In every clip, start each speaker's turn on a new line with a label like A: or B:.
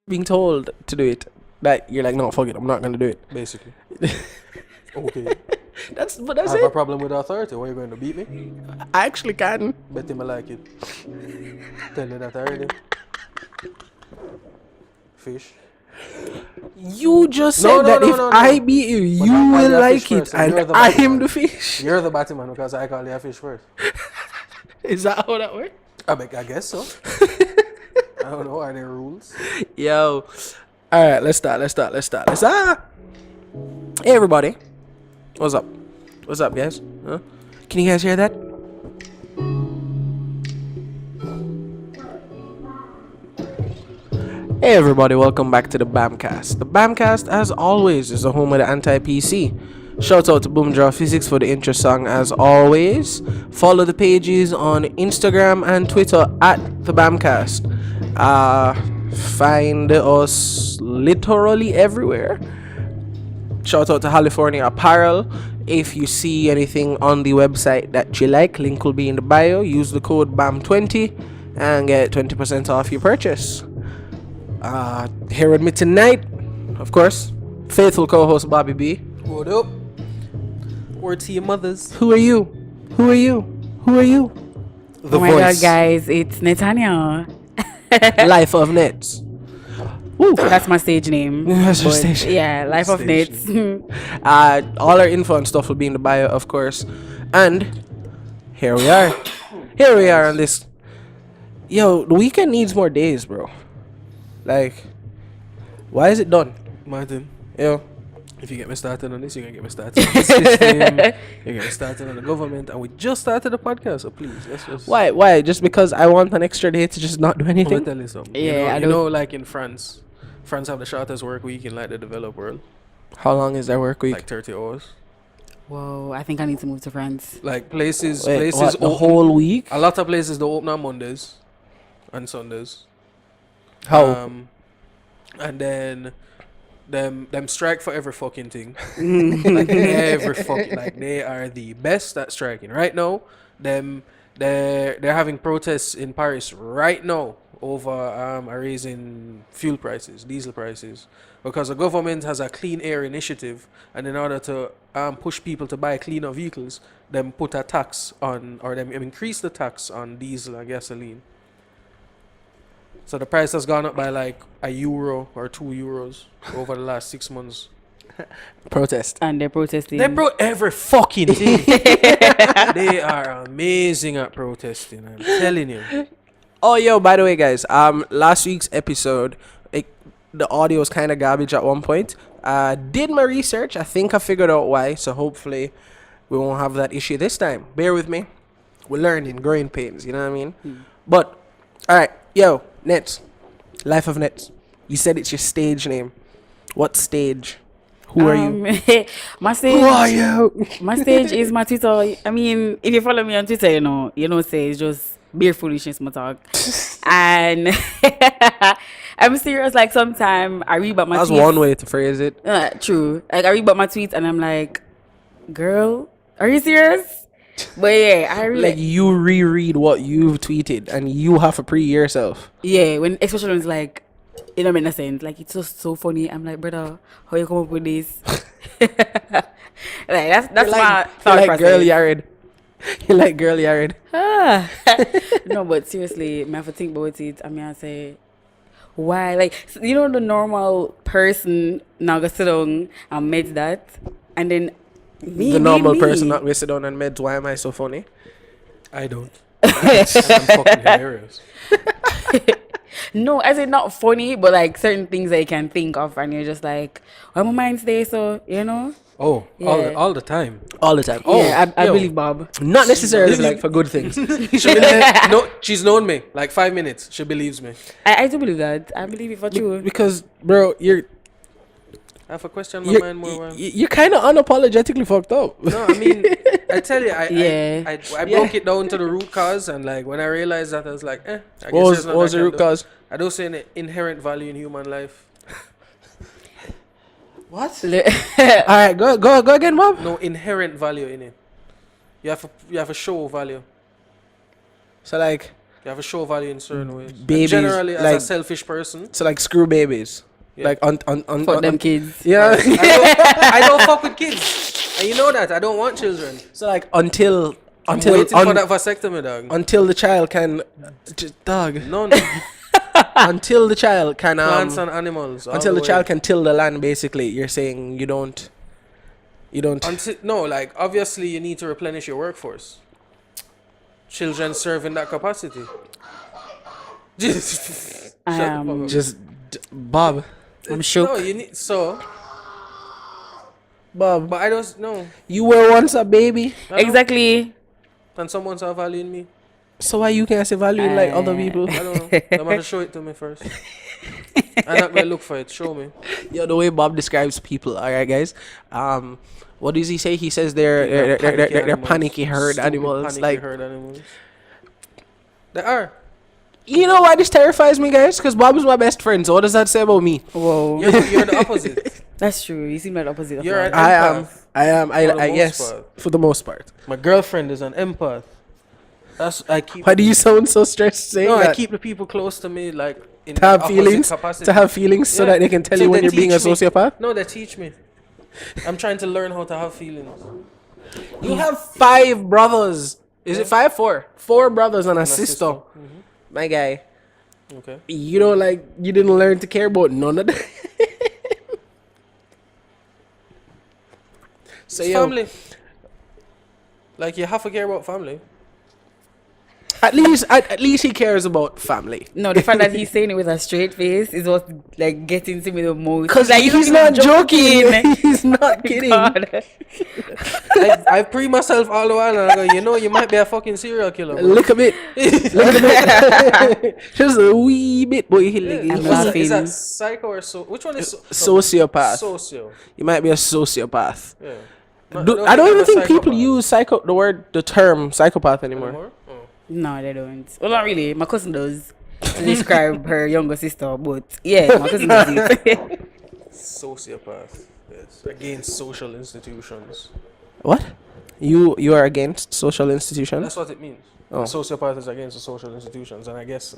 A: being told to do it that you're like, no, fuck it, I'm not gonna do it.
B: Basically. Okay.
A: That's
B: I have a
A: it.
B: problem with authority. Why are you going to beat me?
A: I actually can.
B: Bet him I like it. Tell you that already. Fish.
A: You just said
B: No,
A: that if
B: no.
A: I beat you,
B: But
A: you
B: I call
A: will
B: you a
A: like
B: fish
A: it,
B: first, so
A: and
B: you're the
A: I
B: Batman.
A: am the fish.
B: You're the Batman because I call you a fish first.
A: Is that how that works?
B: I guess so. I don't know. Are there rules?
A: Yo. All right, let's start. Hey, everybody. What's up? What's up, guys? Huh? Can you guys hear that? Hey, everybody. Welcome back to the BamCast. The BamCast, as always, is the home of the anti-PC. Shout out to Boomjaw Physics for the intro song, as always. Follow the pages on Instagram and Twitter at the BamCast. Find us literally everywhere. Shout out to California Apparel. If you see anything on the website that you like, link will be in the bio. Use the code BAM20 and get 20% off your purchase. Here with me tonight, of course, faithful co-host Bobby B.
B: What up? Word to your mothers.
A: Who are you? Who are you? Who are you?
B: The
C: oh my
B: voice.
C: god, guys, it's Netanya.
A: Life of Nets. Woo.
C: That's my stage name.
A: That's your
C: But
A: stage.
C: Yeah, Life of
B: Stage
C: Nets.
A: All our info and stuff will be in the bio, of course. And here we are. Here we are on this. Yo, the weekend needs more days, bro. Like, why is it done?
B: Martin,
A: Yo,
B: if you get me started on this, you're going to get me started on the system. You're going to get me started on the government. And we just started the podcast, so please, let's just...
A: why? Why? Just because I want an extra day to just not do
B: I'm going
A: anything?
B: to tell you something.
C: Yeah, I
B: you
C: don't-
B: know, like in France have the shortest work week in like the developed world.
A: How long is their work week?
B: Like 30 hours.
C: Whoa, I think I need to move to France.
B: Like places
A: Wait, what, the
B: open-
A: whole week?
B: A lot of places don't open on Mondays and Sundays.
A: How?
B: And then them strike for every fucking thing. Like every fucking, like they are the best at striking. Right now, they're having protests in Paris right now over raising fuel prices, diesel prices, because the government has a clean air initiative, and in order to push people to buy cleaner vehicles, them put a tax on, or them increase the tax on diesel and gasoline. So the price has gone up by like €1 or €2 over the last 6 months.
A: Protest.
C: And they're protesting.
B: They brought every fucking thing. They are amazing at protesting, I'm telling you.
A: Oh, yo, by the way, guys, last week's episode, the audio was kind of garbage at one point. Did my research. I think I figured out why, so hopefully we won't have that issue this time. Bear with me. We're learning, growing pains, you know what I mean? But, all right, yo, Nets, Life of Nets. You said it's your stage name. What stage? Who are you?
C: My stage.
A: Who are you?
C: My stage is my Twitter. I mean, if you follow me on Twitter, you know, say it's just bare foolishness, my talk. And I'm serious. Like sometimes I read about my.
A: That's
C: tweets.
A: one way to phrase it.
C: True. Like I read about my tweets and I'm like, girl, are you serious? But yeah, I really
A: Like you reread what you've tweeted and you have to pre yourself.
C: yeah, when especially when it's like it don't make no sense. Like it's just so funny. I'm like, brother, how you come up with this? Like that's
A: You're
C: my
A: like,
C: thought
A: you're like
C: process.
A: girl Yared. You're like girl Yared.
C: Ah. No, but seriously, I have to think about it. I mean, I say, why? Like, you know, the normal person now go sit down and med that, and then
A: The normal person not gonna sit down and meds. Why am I so funny?
B: I don't. I'm fucking hilarious.
C: No, as in not funny, but like certain things that you can think of, and you're just like, "Why my mind stay so?" You know?
B: Oh,
C: Yeah.
B: all the time.
A: All the time.
C: Yeah, I
B: yo.
C: believe Bob.
A: Not necessarily like for good things.
B: No, she's known me like 5 minutes. She believes me.
C: I do believe that. I believe it for true.
A: Because, bro,
B: I have a question in my mind more.
A: you're kind of unapologetically fucked up.
B: No, I mean, I tell you,
C: Yeah.
B: I broke it down to the root cause, and like when I realized that, I was like, I guess
A: What
B: there's
A: was the
B: nothing I
A: root
B: can do.
A: cause?
B: I don't see any inherent value in human life.
A: What? All right, go again, Bob.
B: No inherent value in it. You have a show value.
A: So like,
B: You have to show value in certain ways. And
A: Babies,
B: generally, as
A: like-
B: a selfish person,
A: So like screw babies.
B: Yeah.
A: Like on
C: For them kids.
A: Yeah.
B: I don't fuck with kids. And you know that. I don't want children.
A: So like until
B: I'm waiting for that vasectomy, dog.
A: until the child can dog
B: None.
A: until the child can
B: Plants and animals. all
A: until the
B: way.
A: child can till the land. Basically, you're saying you don't.
B: No, like obviously you need to replenish your workforce. Children serve in that capacity. Just shut the fuck up.
A: Just Bob.
C: I'm shook.
B: No, you need
A: Bob,
B: but I don't know.
A: you were once a baby,
C: Exactly.
B: And someone's have value in me.
A: so why you can't see value in like other people?
B: I don't know. They have to show it to me first. I'm not gonna look for it. Show me.
A: Yo, the way Bob describes people. All right, guys. What does he say? He says they're panicky herd
B: Stupid
A: animals.
B: panicky
A: Like,
B: herd animals. They are.
A: you know why this terrifies me, guys? Because Bob is my best friend. So what does that say about me?
C: Whoa.
B: You're the opposite.
C: That's true. You seem like the opposite of
B: You're
C: mine.
B: an empath.
A: I
B: most
A: yes,
B: part.
A: for the most part.
B: My girlfriend is an empath. I keep.
A: Why do you sound so stressed saying
B: No,
A: that?
B: I keep the people close to me like in
A: To have
B: opposite
A: feelings,
B: capacity.
A: to have feelings, so
B: Yeah.
A: that they can tell
B: So
A: you when
B: they
A: you're being a
B: teach me.
A: sociopath.
B: No, they teach me. I'm trying to learn how to have feelings.
A: You have 5 brothers. Is it 5? 4? 4 brothers and a sister.
B: Mhm.
A: My guy,
B: Okay.
A: you don't like. You didn't learn to care about none of them. So
B: It's
A: yo,
B: family. Like you have to care about family.
A: at least he cares about family.
C: No, the fact that he's saying it with a straight face is what like getting to me the most.
A: Cause like he's not joking. He's not kidding.
C: God.
B: I pre myself all the while and I go, you know, you might be a fucking serial killer. Bro.
A: Look a bit. Look a bit. Just a wee bit, boy.
C: I'm
B: Is
C: laughing.
B: that psycho or so? Which one is
A: Sociopath.
B: Socio.
A: You might be a sociopath.
B: Yeah.
A: I don't even
B: I'm a
A: think people
B: psychopath
A: use the term psychopath anymore.
B: anymore. Oh.
C: No, they don't. Well, not really. My cousin does to describe her younger sister, but yeah, my cousin does it.
B: Sociopath. Yes. Against social institutions.
A: What? You are against social institutions?
B: That's what it means.
A: Oh.
B: A sociopath is against the social institutions, and I guess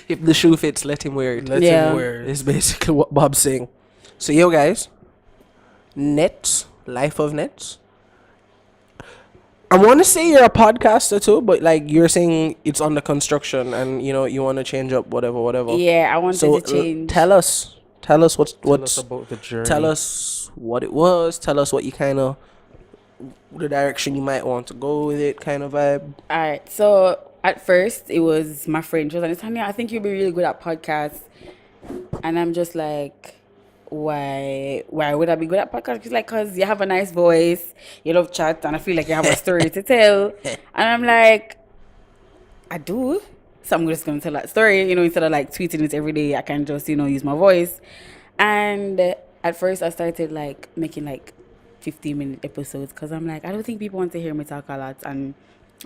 A: If the shoe fits, let him wear it.
B: let
C: Yeah.
B: him wear it.
A: Is basically what Bob's saying. So yo guys, Nets, Life of Nets. I want to say you're a podcaster too, but like you're saying it's under construction, and you know you want to change up whatever.
C: Yeah, I wanted
A: So
C: to change.
A: tell us
B: Tell us
A: what's
B: about the journey.
A: tell us what it was. Tell us what you kind of the direction you might want to go with it, kind of vibe.
C: All right. So at first, it was my friend. She was like, Tanya, I think you'll be really good at podcasts. And I'm just like, why would I be good at podcasts? She's like, because you have a nice voice, you love chat, and I feel like you have a story to tell. And I'm like, I do. So I'm just going to tell that story, instead of like tweeting it every day, I can just, use my voice. And at first I started like making like 15-minute episodes because I'm like, I don't think people want to hear me talk a lot. And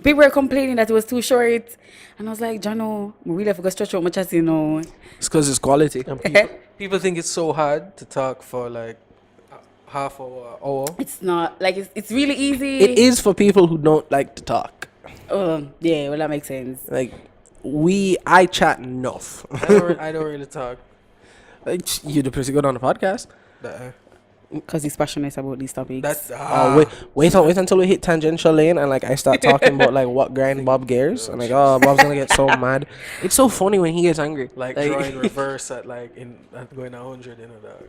C: people were complaining that it was too short. And I was like, Jano, I really have to stretch out my chest,
A: It's because it's quality.
B: And people think it's so hard to talk for like half hour.
C: It's not, like, it's really easy.
A: It is for people who don't like to talk.
C: Yeah, well, that makes sense.
A: Like I chat enough.
B: I don't really talk.
A: Like, you're the pretty good on the podcast.
C: Because he's passionate about these topics.
B: That's
A: Wait until we hit tangential lane and like I start talking about like what grind Bob gears and like Bob's gonna get so mad. It's so funny when he gets angry.
B: like drawing reverse at like at going 100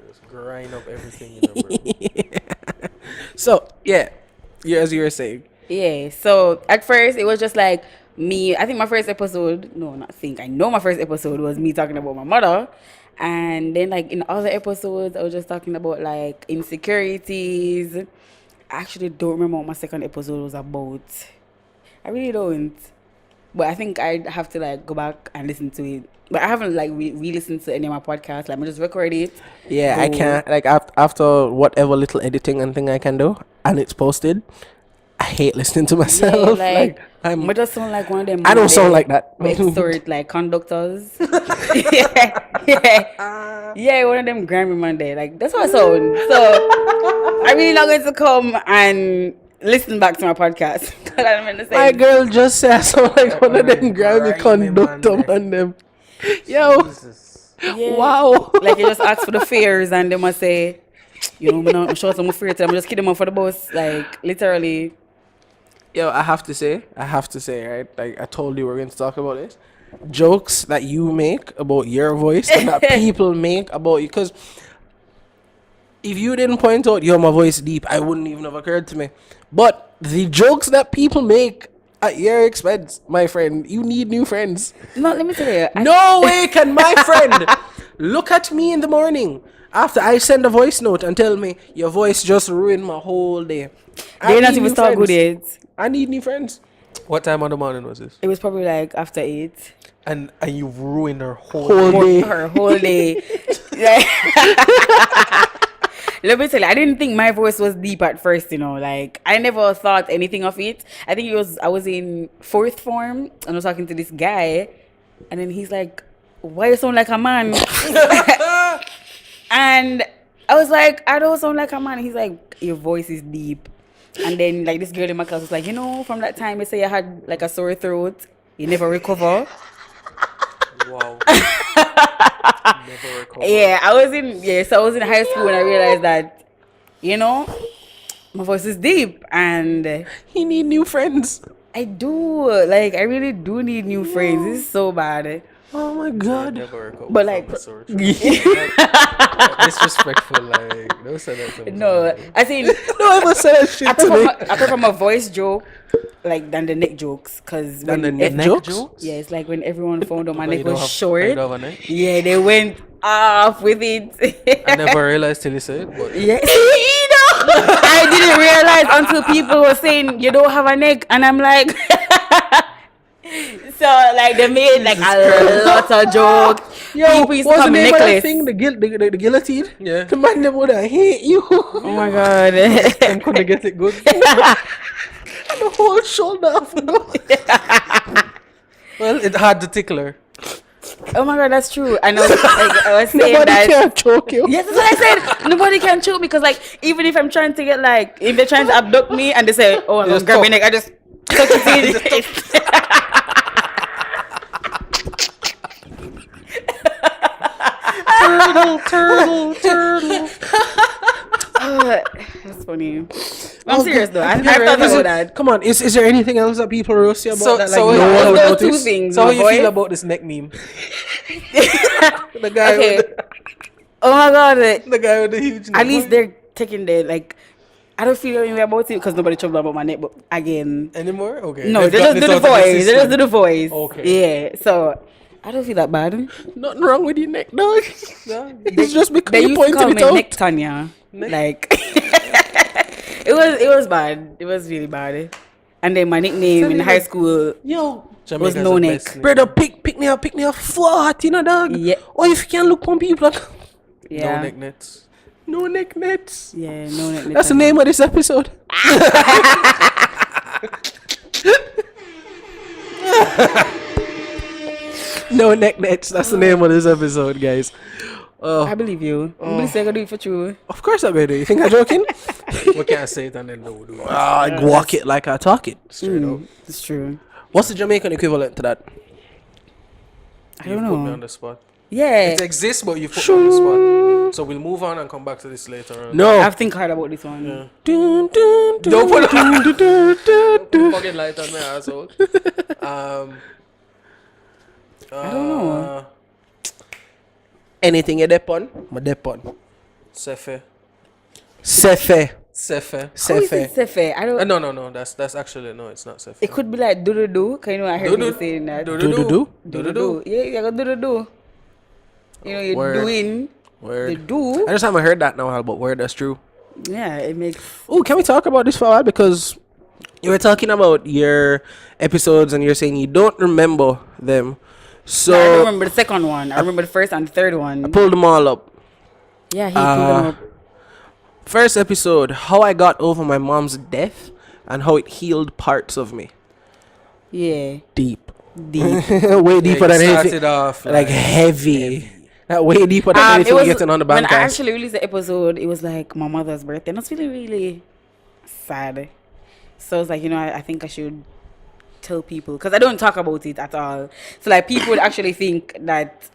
B: just grind up everything bro.
A: So yeah, as you were saying.
C: Yeah, so at first it was just like me. I think my first episode, I know my first episode was me talking about my mother. And then like in other episodes, I was just talking about like insecurities. I actually don't remember what my second episode was about. I really don't. But I think I'd have to like go back and listen to it. But I haven't like re-listened to any of my podcasts. Like I just record it.
A: Yeah, I can't like after whatever little editing and thing I can do and it's posted. I hate listening to myself.
C: Yeah, like
A: I
C: just sound like one of them.
A: don't
C: Monday
A: sound like that.
C: Story like conductors. yeah, one of them Grammy Monday. Like that's what I sound. So I'm really not going to come and listen back to my podcast. I'm in the same.
A: My girl just said I sound like one of them Grammy
B: grimy man
A: conductor
B: there.
A: man them. Yo,
B: Jesus.
C: Yeah.
A: wow.
C: Like you just ask for the fares and they must say, you know, I'm sure some fare to them. Just kid them up for the bus. Like literally.
A: Yo, I have to say, right? Like I told you we're going to talk about this. Jokes that you make about your voice and that people make about you. Because if you didn't point out, yo, my voice deep, I wouldn't even have occurred to me. But the jokes that people make at your expense, my friend, you need new friends.
C: No, let me tell you.
A: No way can my friend look at me in the morning after I send a voice note and tell me your voice just ruined my whole day.
C: They're not even start good yet.
A: I need new friends.
B: What time of the morning was this?
C: It was probably like after 8.
B: And you ruined her whole
A: Whole day.
C: Her whole day. Like, let me tell you, I didn't think my voice was deep at first, you know. Like, I never thought anything of it. I think I was in 4th form and I was talking to this guy. And then he's like, why you sound like a man? And I was like, I don't sound like a man. He's like, your voice is deep. And then, like, this girl in my class was like, you know, from that time you say you had, like, a sore throat, you never recover.
B: Wow. Never recovered.
C: Yeah, so I was in high school when I realized that, you know, my voice is deep and
A: He need new friends.
C: I do, like, I really do need new friends. This is so bad.
A: Oh my god.
B: Never recovered.
C: But, like,
B: from a sore throat. Disrespectful, like, don't say that to me.
C: No, I think
A: No one ever said that shit
C: I
A: to me.
C: prefer my voice joke, like, than the neck jokes. Because
A: Than
C: when
A: the neck jokes?
C: yeah, it's like when everyone found out my
B: But
C: neck
B: you don't
C: was
B: have-
C: short.
B: you don't have a neck?
C: Yeah, they went off with it.
B: I never realized till you said it, but
C: Yeah, you know, I didn't realize until people were saying you don't have a neck, and I'm like, so like they made like a lot of jokes.
A: Yo,
C: People used to
A: what's the
C: call me
A: name of that
C: necklace.
A: thing? The guillotine?
B: yeah,
A: The man them would have hate you.
C: Oh my god.
B: I'm gonna get it good.
A: And the whole shoulder off.
B: Well, it had the tickler.
C: Oh my god, that's true. And I was saying
A: Nobody
C: that.
A: can choke you.
C: Yes, that's what I said. Nobody can choke me because, like, even if I'm trying to get, like, if they're trying to abduct me and they say, "Oh, I'm gonna
B: just
C: grab my
B: talk.
C: neck," I just tuck it in.
B: Turtle.
C: That's funny. I'm serious though. I thought about that.
A: Come on, is there anything else that people roast you about
B: So-
A: that? Like,
B: so
A: no
B: yeah,
A: one would
C: those two
A: notice?
C: things.
B: So how
C: my
B: you
C: voice.
B: feel about this neck meme?
A: The guy,
C: Okay.
A: with
C: Oh my god.
B: The guy with the huge neck.
C: At least they're taking the, like, I don't feel any way about it because nobody trouble about my neck. But again,
B: Anymore? Okay.
C: no, they
B: They've
C: just
B: got
C: do
B: this
C: the
B: out of their
C: voice. They just
B: system.
C: do the voice.
B: Okay.
C: Yeah. So I don't feel that bad.
A: the, nothing wrong with your neck, dog.
B: Yeah.
A: It's just because
C: They
A: you
C: used to call
A: pointed
C: me
A: it out.
C: Neck Tanya.
B: Neck-
C: Like it was bad. It was really bad. And then my nickname in high school
A: Yo,
B: Jamaica's
C: no
B: the
C: neck.
B: best name.
A: brother, pick me up, flat, you know, dog.
C: Yeah.
A: Or if you can look on people, like,
C: yeah.
B: No neck nets.
A: no neck nets.
C: Yeah, no neck.
A: That's the name of this episode. No neck nets. That's the name of this episode, guys.
C: I believe you. I'm gonna say I gotta do it for you.
A: Of course I'm gonna do. You think I'm joking?
B: We can't say it and then no do it.
A: I walk it like I talk it.
B: Straight up.
C: It's true.
A: What's the Jamaican equivalent to that?
C: I
B: You
C: don't
B: put me
C: know.
B: on the spot.
C: Yeah.
B: It exists, but you put me on the spot. So we'll move on and come back to this later on.
A: No.
C: I've think hard about this one.
B: Yeah.
A: Dun, dun, dun,
B: Don't put
A: dun, dun, dun, dun, dun.
B: Fucking light on my asshole.
C: I don't know.
A: Anything you dep on? My dep on.
B: Sefe.
A: Sefe.
B: Sefe.
C: How is it
A: Sefe.
C: Sefe? I don't.
B: No. That's actually no. It's not Sefe.
C: It could be like do do do. Cause you know I heard
B: Do-do.
C: people saying that.
B: Do
A: Do do do.
C: Do do do. Yeah, you got do do do. You know you're
A: Word.
C: doing the
A: Word.
C: do.
A: I just haven't heard that now, but word, that's true.
C: Yeah, it makes.
A: Oh, can we talk about this for a while? Because you were talking about your episodes and you're saying you don't remember them. So
C: I don't remember the second one. I remember the first and the third one.
A: pull them all up.
C: Yeah, he pulled them up.
A: First episode, how I got over my mom's death and how it healed parts of me.
C: Yeah,
A: Deep.
C: deep.
A: Way deeper than anything.
B: started off
A: Like heavy. Way deeper than
C: It
A: anything
C: was
A: we getting on the
C: when I
A: BamCast.
C: actually released the episode. It was like my mother's birthday, and I was feeling really sad. So I was like, I think I should tell people because I don't talk about it at all. So like people would actually think that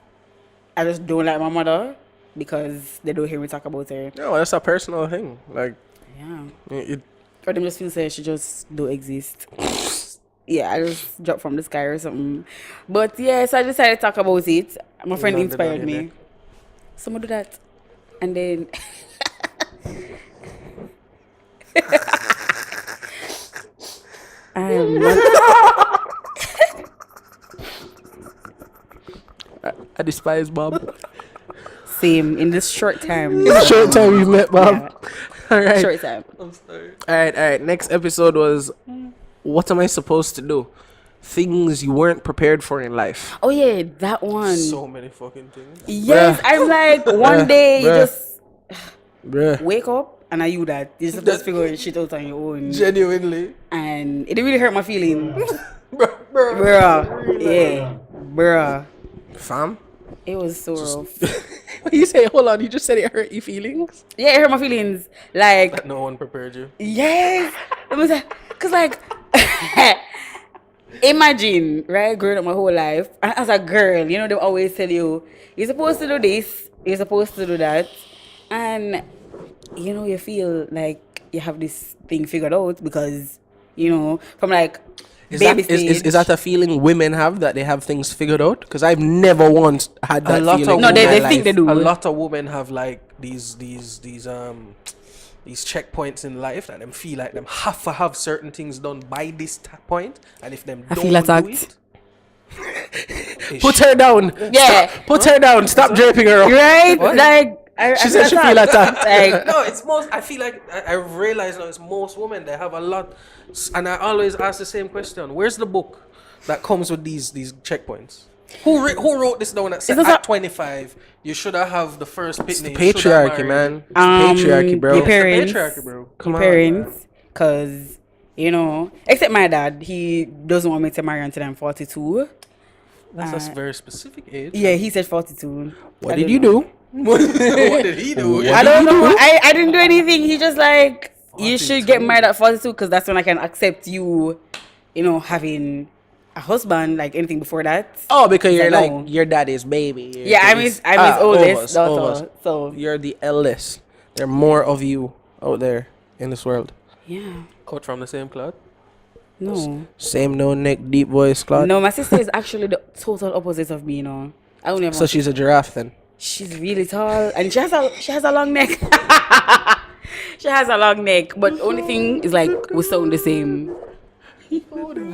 C: I just don't like my mother because they don't hear me talk about her.
A: No, that's a personal thing. Like,
C: Yeah.
A: it,
C: Or them just feel say she just don't exist. Yeah, I just dropped from the sky or something. But yeah, so I decided to talk about it. My friend
B: landed
C: inspired
B: on your
C: me.
B: neck.
C: Someone do that. And then I am not
A: I despise Bob.
C: same in this short time.
A: Short time we've met Bob. All right.
C: Short time.
B: I'm sorry.
A: All right. Next episode was, what am I supposed to do? Things you weren't prepared for in life.
C: Oh yeah, that one.
B: So many fucking things.
C: Yes,
A: Bruh.
C: I'm like one day you
A: Bruh.
C: just
A: Bruh.
C: wake up and I you that you're supposed to figure shit out on your own,
B: Genuinely.
C: and it didn't really hurt my feelings,
B: Bruh.
C: bruh. Yeah, bruh.
A: Fam?
C: It was so rough.
A: You say, hold on, you just said it hurt your feelings?
C: Yeah, it hurt my feelings. Like
B: That no one prepared you.
C: yes, it was cause like imagine right, growing up my whole life, and as a girl, they always tell you you're supposed to do this, you're supposed to do that, and you feel like you have this thing figured out because from like
A: Is
C: baby
A: that, is
C: stage.
A: that a feeling women have, that they have things figured out? Because I've never once had that
B: lot of
A: feeling.
C: No,
A: in
C: they
A: my
C: think
A: life.
C: they do.
B: A lot of women have like these checkpoints in life that them feel like them have to have certain things done by this point, and if them
C: I
B: don't
C: feel
B: do
C: attacked.
B: it, it's
A: Put her down.
C: Yeah.
A: Put her down. Stop draping her up.
C: Right?
B: What?
C: Like I
A: She said she feel attacked.
C: Like
B: no, it's most. I feel like I realize now it's most women. They have a lot, and I always ask the same question: where's the book that comes with these checkpoints? Who wrote this down? That said
C: It's
B: at
C: not-
B: 25 you should have the first
A: It's the
B: pitney. you shoulda
A: patriarchy,
B: married.
A: man. It's the patriarchy, bro.
C: your
B: It's the
C: parents,
B: patriarchy, bro.
A: Come
C: your
A: on.
C: parents, because except my dad, he doesn't want me to marry until I'm 42.
B: That's a very specific age.
C: Yeah, he said 42.
A: What
C: I
A: did
C: don't
A: you
C: know.
A: do?
B: What did he do?
A: What
C: I
A: did
C: don't
A: you
C: know.
A: do?
C: I didn't do anything. He just like you should
B: 42.
C: get married at 42 because that's when I can accept you, having a husband. Like anything before that.
A: Oh, because you're
C: Like,
A: like
C: no.
A: your daddy's baby.
C: Yeah, I'm his oldest daughter. So
A: You're the eldest. There are more of you out there in this world.
C: yeah,
B: Cut from the same cloth.
C: no,
A: Same no neck, deep voice, Claude.
C: no. My sister is actually the total opposite of me. I only have.
A: So she's a giraffe then.
C: She's really tall and she has a long neck. She has a long neck, but only thing is like we sound the same.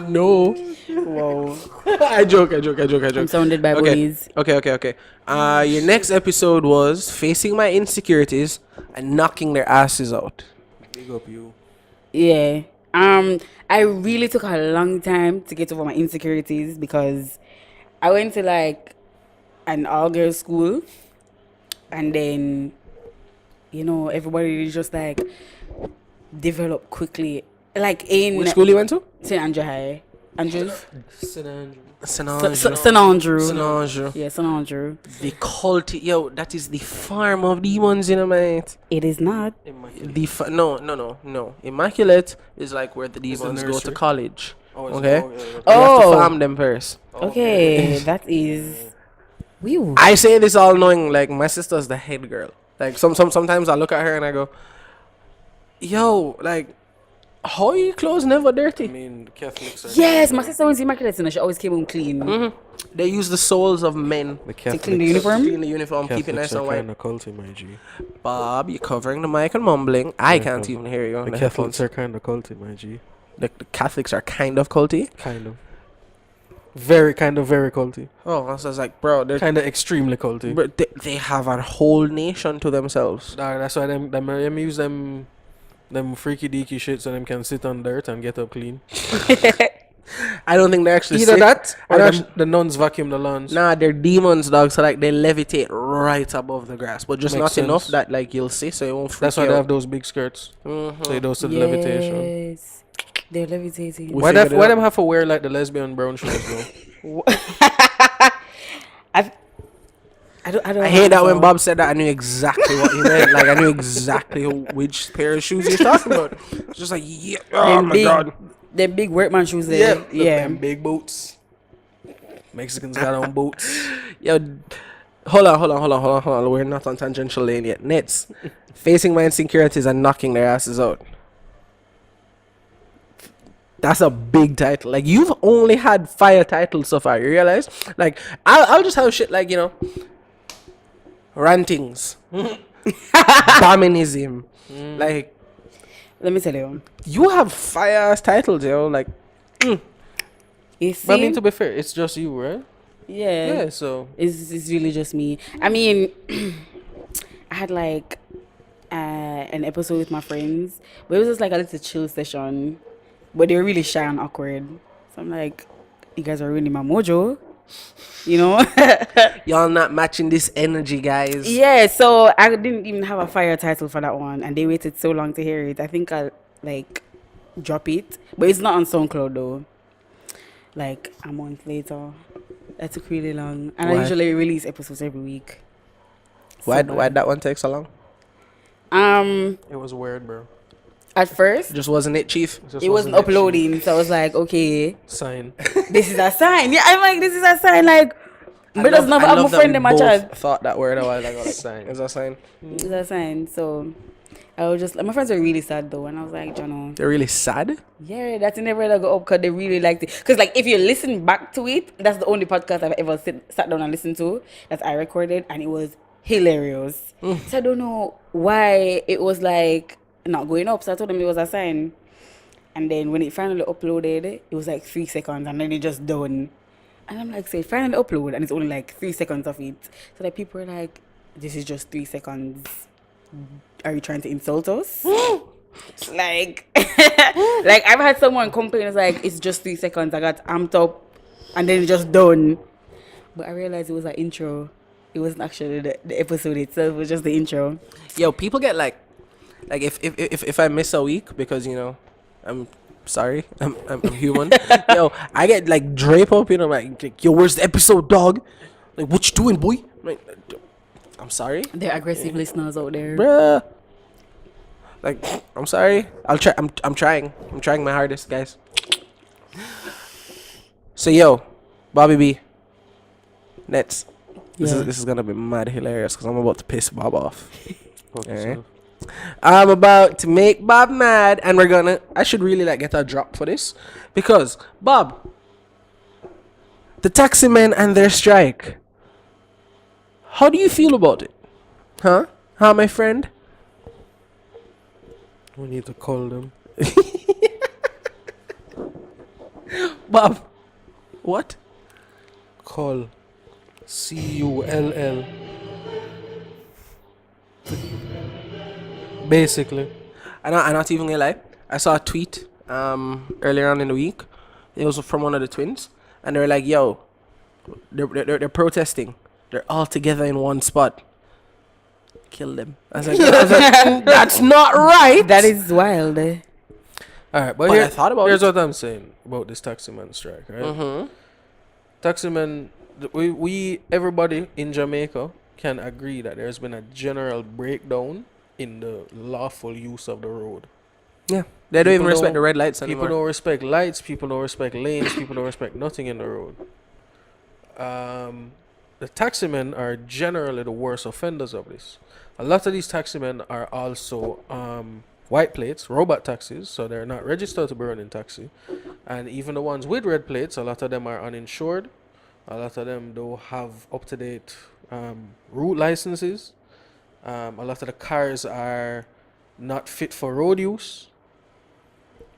A: No.
C: Wow.
A: I joke.
C: I'm surrounded by
A: Okay.
C: boys.
A: Okay. Your next episode was facing my insecurities and knocking their asses out.
B: Big up you.
C: Yeah. I really took a long time to get over my insecurities because I went to like an all-girls school, and then everybody just like developed quickly. Like in
A: Which school you went to?
C: St. Andrew High. Andrews?
B: St. Andrew.
A: St.
C: St. Andrew.
A: St. Andrew.
C: Yeah, St. Andrew.
A: The cult, yo, that is the farm of demons, mate.
C: It is not.
A: No. Immaculate is like where the
B: It's the
A: demons go to
B: nursery.
A: college.
B: Oh,
A: Okay.
B: yeah.
A: You have to
C: Oh.
A: farm them first.
C: Okay, that is. Whew.
A: I say this all knowing, like, my sister's the head girl. Like, sometimes I look at her and I go, yo, like, how are your clothes never
B: I
A: dirty?
B: mean, Catholics are.
C: Yes, my sister was immaculate and she always came home clean.
A: They use the souls of men
B: The
C: To clean the
B: Catholics,
C: uniform.
A: clean the uniform, keep it nice and white.
B: kind of culty, my G.
A: Bob, you're covering the mic and mumbling. I can't even hear you on
B: The
A: the
B: Catholics
A: headphones.
B: are kind of culty, my G.
A: The Catholics are kind of culty.
B: Kind of. Very culty.
A: Oh, I was like, bro, they're
B: Kind of extremely culty.
A: but they have a whole nation to themselves.
B: That's why them use them freaky deaky shit so them can sit on dirt and get up clean.
A: I don't think they actually
B: Either
A: sit.
B: that
A: I
B: or
A: don't
B: the nuns vacuum the lawns.
A: Nah, they're demons, dog. So like they levitate right above the grass, but just
B: Makes
A: not
B: sense.
A: enough that like you'll see, so it won't freak
B: That's why
A: you
B: they
A: out.
B: have those big skirts.
A: Mhm.
B: So it does to the levitation.
C: Yes, they're levitating.
A: We
B: Why
A: figured it
B: why
A: out.
B: them have to wear like the lesbian brown shoes though?
C: I
A: hate that when Bob said that. I knew exactly what he meant. Like I knew exactly which pair of shoes he was talking about. It's just like, yeah, oh
C: them
A: my
C: big,
A: god.
C: them big workman shoes there. Yeah.
B: Them big boots. Mexicans got on boots.
A: Yo, hold on. We're not on tangential lane yet. Nets facing my insecurities and knocking their asses out. That's a big title. Like you've only had 5 titles so far. You realize? Like I'll just have shit like rantings, Baminism. Like
C: Let me tell you.
A: you have 5 titles, yo. Like
C: You
B: But I mean,
C: see?
B: to be fair, it's just you, right?
C: Yeah.
B: Yeah, so
C: It's really just me. I mean, I had like an episode with my friends, but it was just like a little chill session. But they were really shy and awkward. So I'm like, you guys are ruining my mojo, you know?
A: y'all not matching this energy, guys.
C: Yeah, so I didn't even have a fire title for that one, and they waited so long to hear it. I think I'll like drop it, but it's not on SoundCloud though. Like a month later, that took really long, and
A: Why?
C: I usually release episodes every week.
A: Why
C: So
A: why
C: bad.
A: that one take so long?
B: it was weird, bro.
C: At first
A: Just wasn't it, Chief?
B: Just
C: it wasn't uploading, so I was like, okay,
B: Sign.
C: this is a sign. Yeah, I'm like, this is a sign. Like, but does not have my friend in my chat.
A: Thought that word a while ago. Like,
B: Sign.
A: is that a sign?
C: It's a sign. So I was just like, my friends were really sad though, and I was like, Jono,
A: They're really sad.
C: yeah, that's never gonna go up because they really liked it. Because like, if you listen back to it, that's the only podcast I've ever sat down and listened to that I recorded, and it was hilarious. So I don't know why it was like not going up. So I told them it was a sign, and then when it finally uploaded, it was like 3 seconds, and then it just done. And I'm like, say finally upload, and it's only like 3 seconds of it. So like people are like, this is just 3 seconds. Are you trying to insult us? Like, like I've had someone complain, it's like, it's just 3 seconds. I got amped up, and then it just done. But I realized it was an intro. It wasn't actually the episode itself. It was just the intro.
A: Yo, people get like if I miss a week because I'm sorry, I'm human. Yo, I get like drape up, like yo, where's the episode, dog? Like what you doing, boy? Like, I'm sorry,
C: There are aggressive listeners out there.
A: bruh. Like I'm sorry. I'll try. I'm trying. I'm trying my hardest, guys. So yo, Bobby B. Nets. This
C: Yeah.
A: is gonna be mad hilarious because I'm about to piss Bob off. Alright. I'm about to make Bob mad, and I should really like get a drop for this because Bob, the taxi men and their strike. How do you feel about it? Huh, my friend?
B: We need to call them.
A: Bob, what?
B: Call. CULL. Basically.
A: I'm not even gonna lie. I saw a tweet earlier on in the week. It was from one of the twins, and they were like, "Yo, they're protesting. They're all together in one spot. Kill them." I was like, "That's not right."
C: That is wild.
B: Alright, but
A: But I thought about
B: here's
A: it.
B: what I'm saying about this taximan strike, right?
A: Mm-hmm.
B: Taximen, everybody in Jamaica can agree that there's been a general breakdown in the lawful use of the road.
A: Yeah, they don't even
B: People
A: respect
B: don't-
A: the red lights
B: People
A: anymore.
B: don't respect lights. People don't respect lanes. People don't respect nothing in the road. The taximen are generally the worst offenders of this. A lot of these taximen are also white plates, robot taxis, so they're not registered to be running taxi. And even the ones with red plates, a lot of them are uninsured. A lot of them don't have up-to-date route licenses. A lot of the cars are not fit for road use,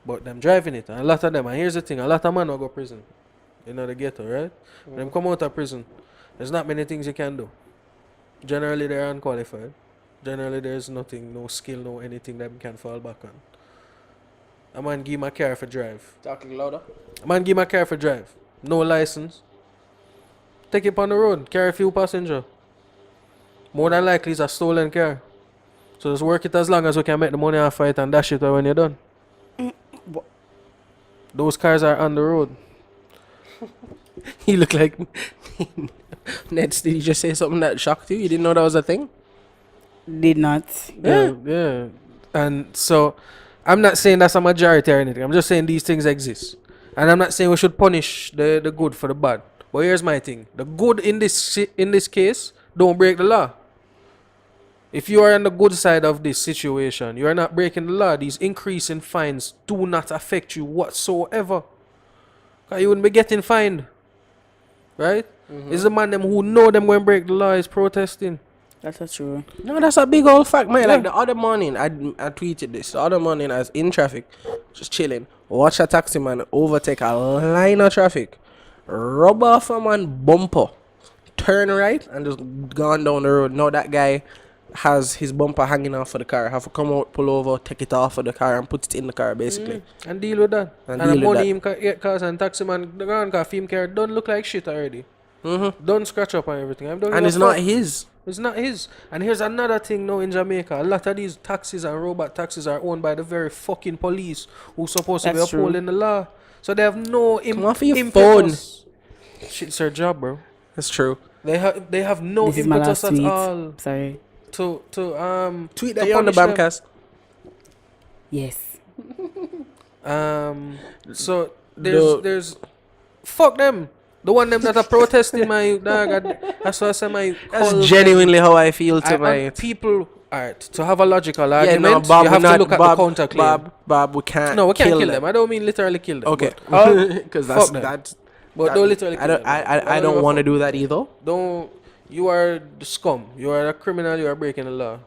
B: but them driving it. And a lot of them, and here's the thing, a lot of men will go prison. You know the ghetto, right? When them come out of prison, there's not many things you can do. Generally, they're unqualified. Generally, there's nothing, no skill, no anything that we can fall back on. A man give my car for drive.
A: Talking louder.
B: A man give my car for drive. No license. Take it on the road. Carry a few passenger. More than likely, it's a stolen car. So just work it as long as we can make the money off it and dash it when you're done. Those cars are on the road.
A: You look like Nets. Did you just say something that shocked you? You didn't know that was a thing?
C: Did not.
B: Yeah. And so, I'm not saying that's a majority or anything. I'm just saying these things exist. And I'm not saying we should punish the good for the bad. But here's my thing: the good in this case don't break the law. If you are on the good side of this situation, you are not breaking the law. These increase in fines do not affect you whatsoever. Because you wouldn't be getting fined. Right? It's the man them who know them going to break the law is protesting.
C: That's true.
A: No, that's a big old fact, man.
B: Yeah.
A: Like the other morning, I tweeted this. The other morning, I was in traffic, just chilling. Watch a taxi man overtake a line of traffic, rub off a man bumper, turn right, and just gone down the road. Now that guy has his bumper hanging off of the car. Have to come out, pull over, take it off of the car, and put it in the car, basically.
B: And deal with that.
A: And
B: And the
A: deal with
B: money
A: that.
B: him get cars and taxi man, the ground car, film car, don't look like shit already. Don't scratch up and everything.
A: And it's not his.
B: It's not his. And here's another thing now in Jamaica. A lot of these taxis and robot taxis are owned by the very fucking police who's supposed to be
C: That's true.
B: upholding the law. So they have no
A: Come off of your
B: impetus. Shit's their job, bro.
A: That's true.
B: They have no
C: This is my
B: impetus
C: last
B: at
C: tweet.
B: all
C: Sorry.
B: to
A: Tweet
B: to
A: that you're on the
B: punish them.
A: BamCast.
C: Yes.
B: So
A: The-
B: there's fuck them. The one them that are protesting my dog. That's what I say my.
A: That's
B: call-
A: genuinely how I feel to my.
B: and people. Alright, to have a logical
A: Yeah,
B: argument,
A: no, Bob,
B: you have
A: we're
B: to
A: not,
B: look at
A: Bob,
B: the counterclaim.
A: Bob, we can't.
B: No, we can't kill them. I don't mean literally kill them.
A: Okay,
B: But,
A: because that's
B: fuck them.
A: that.
B: but don't literally kill
A: I don't.
B: them.
A: I don't want to do that either.
B: Don't. You are the scum. You are a criminal. You are breaking the law.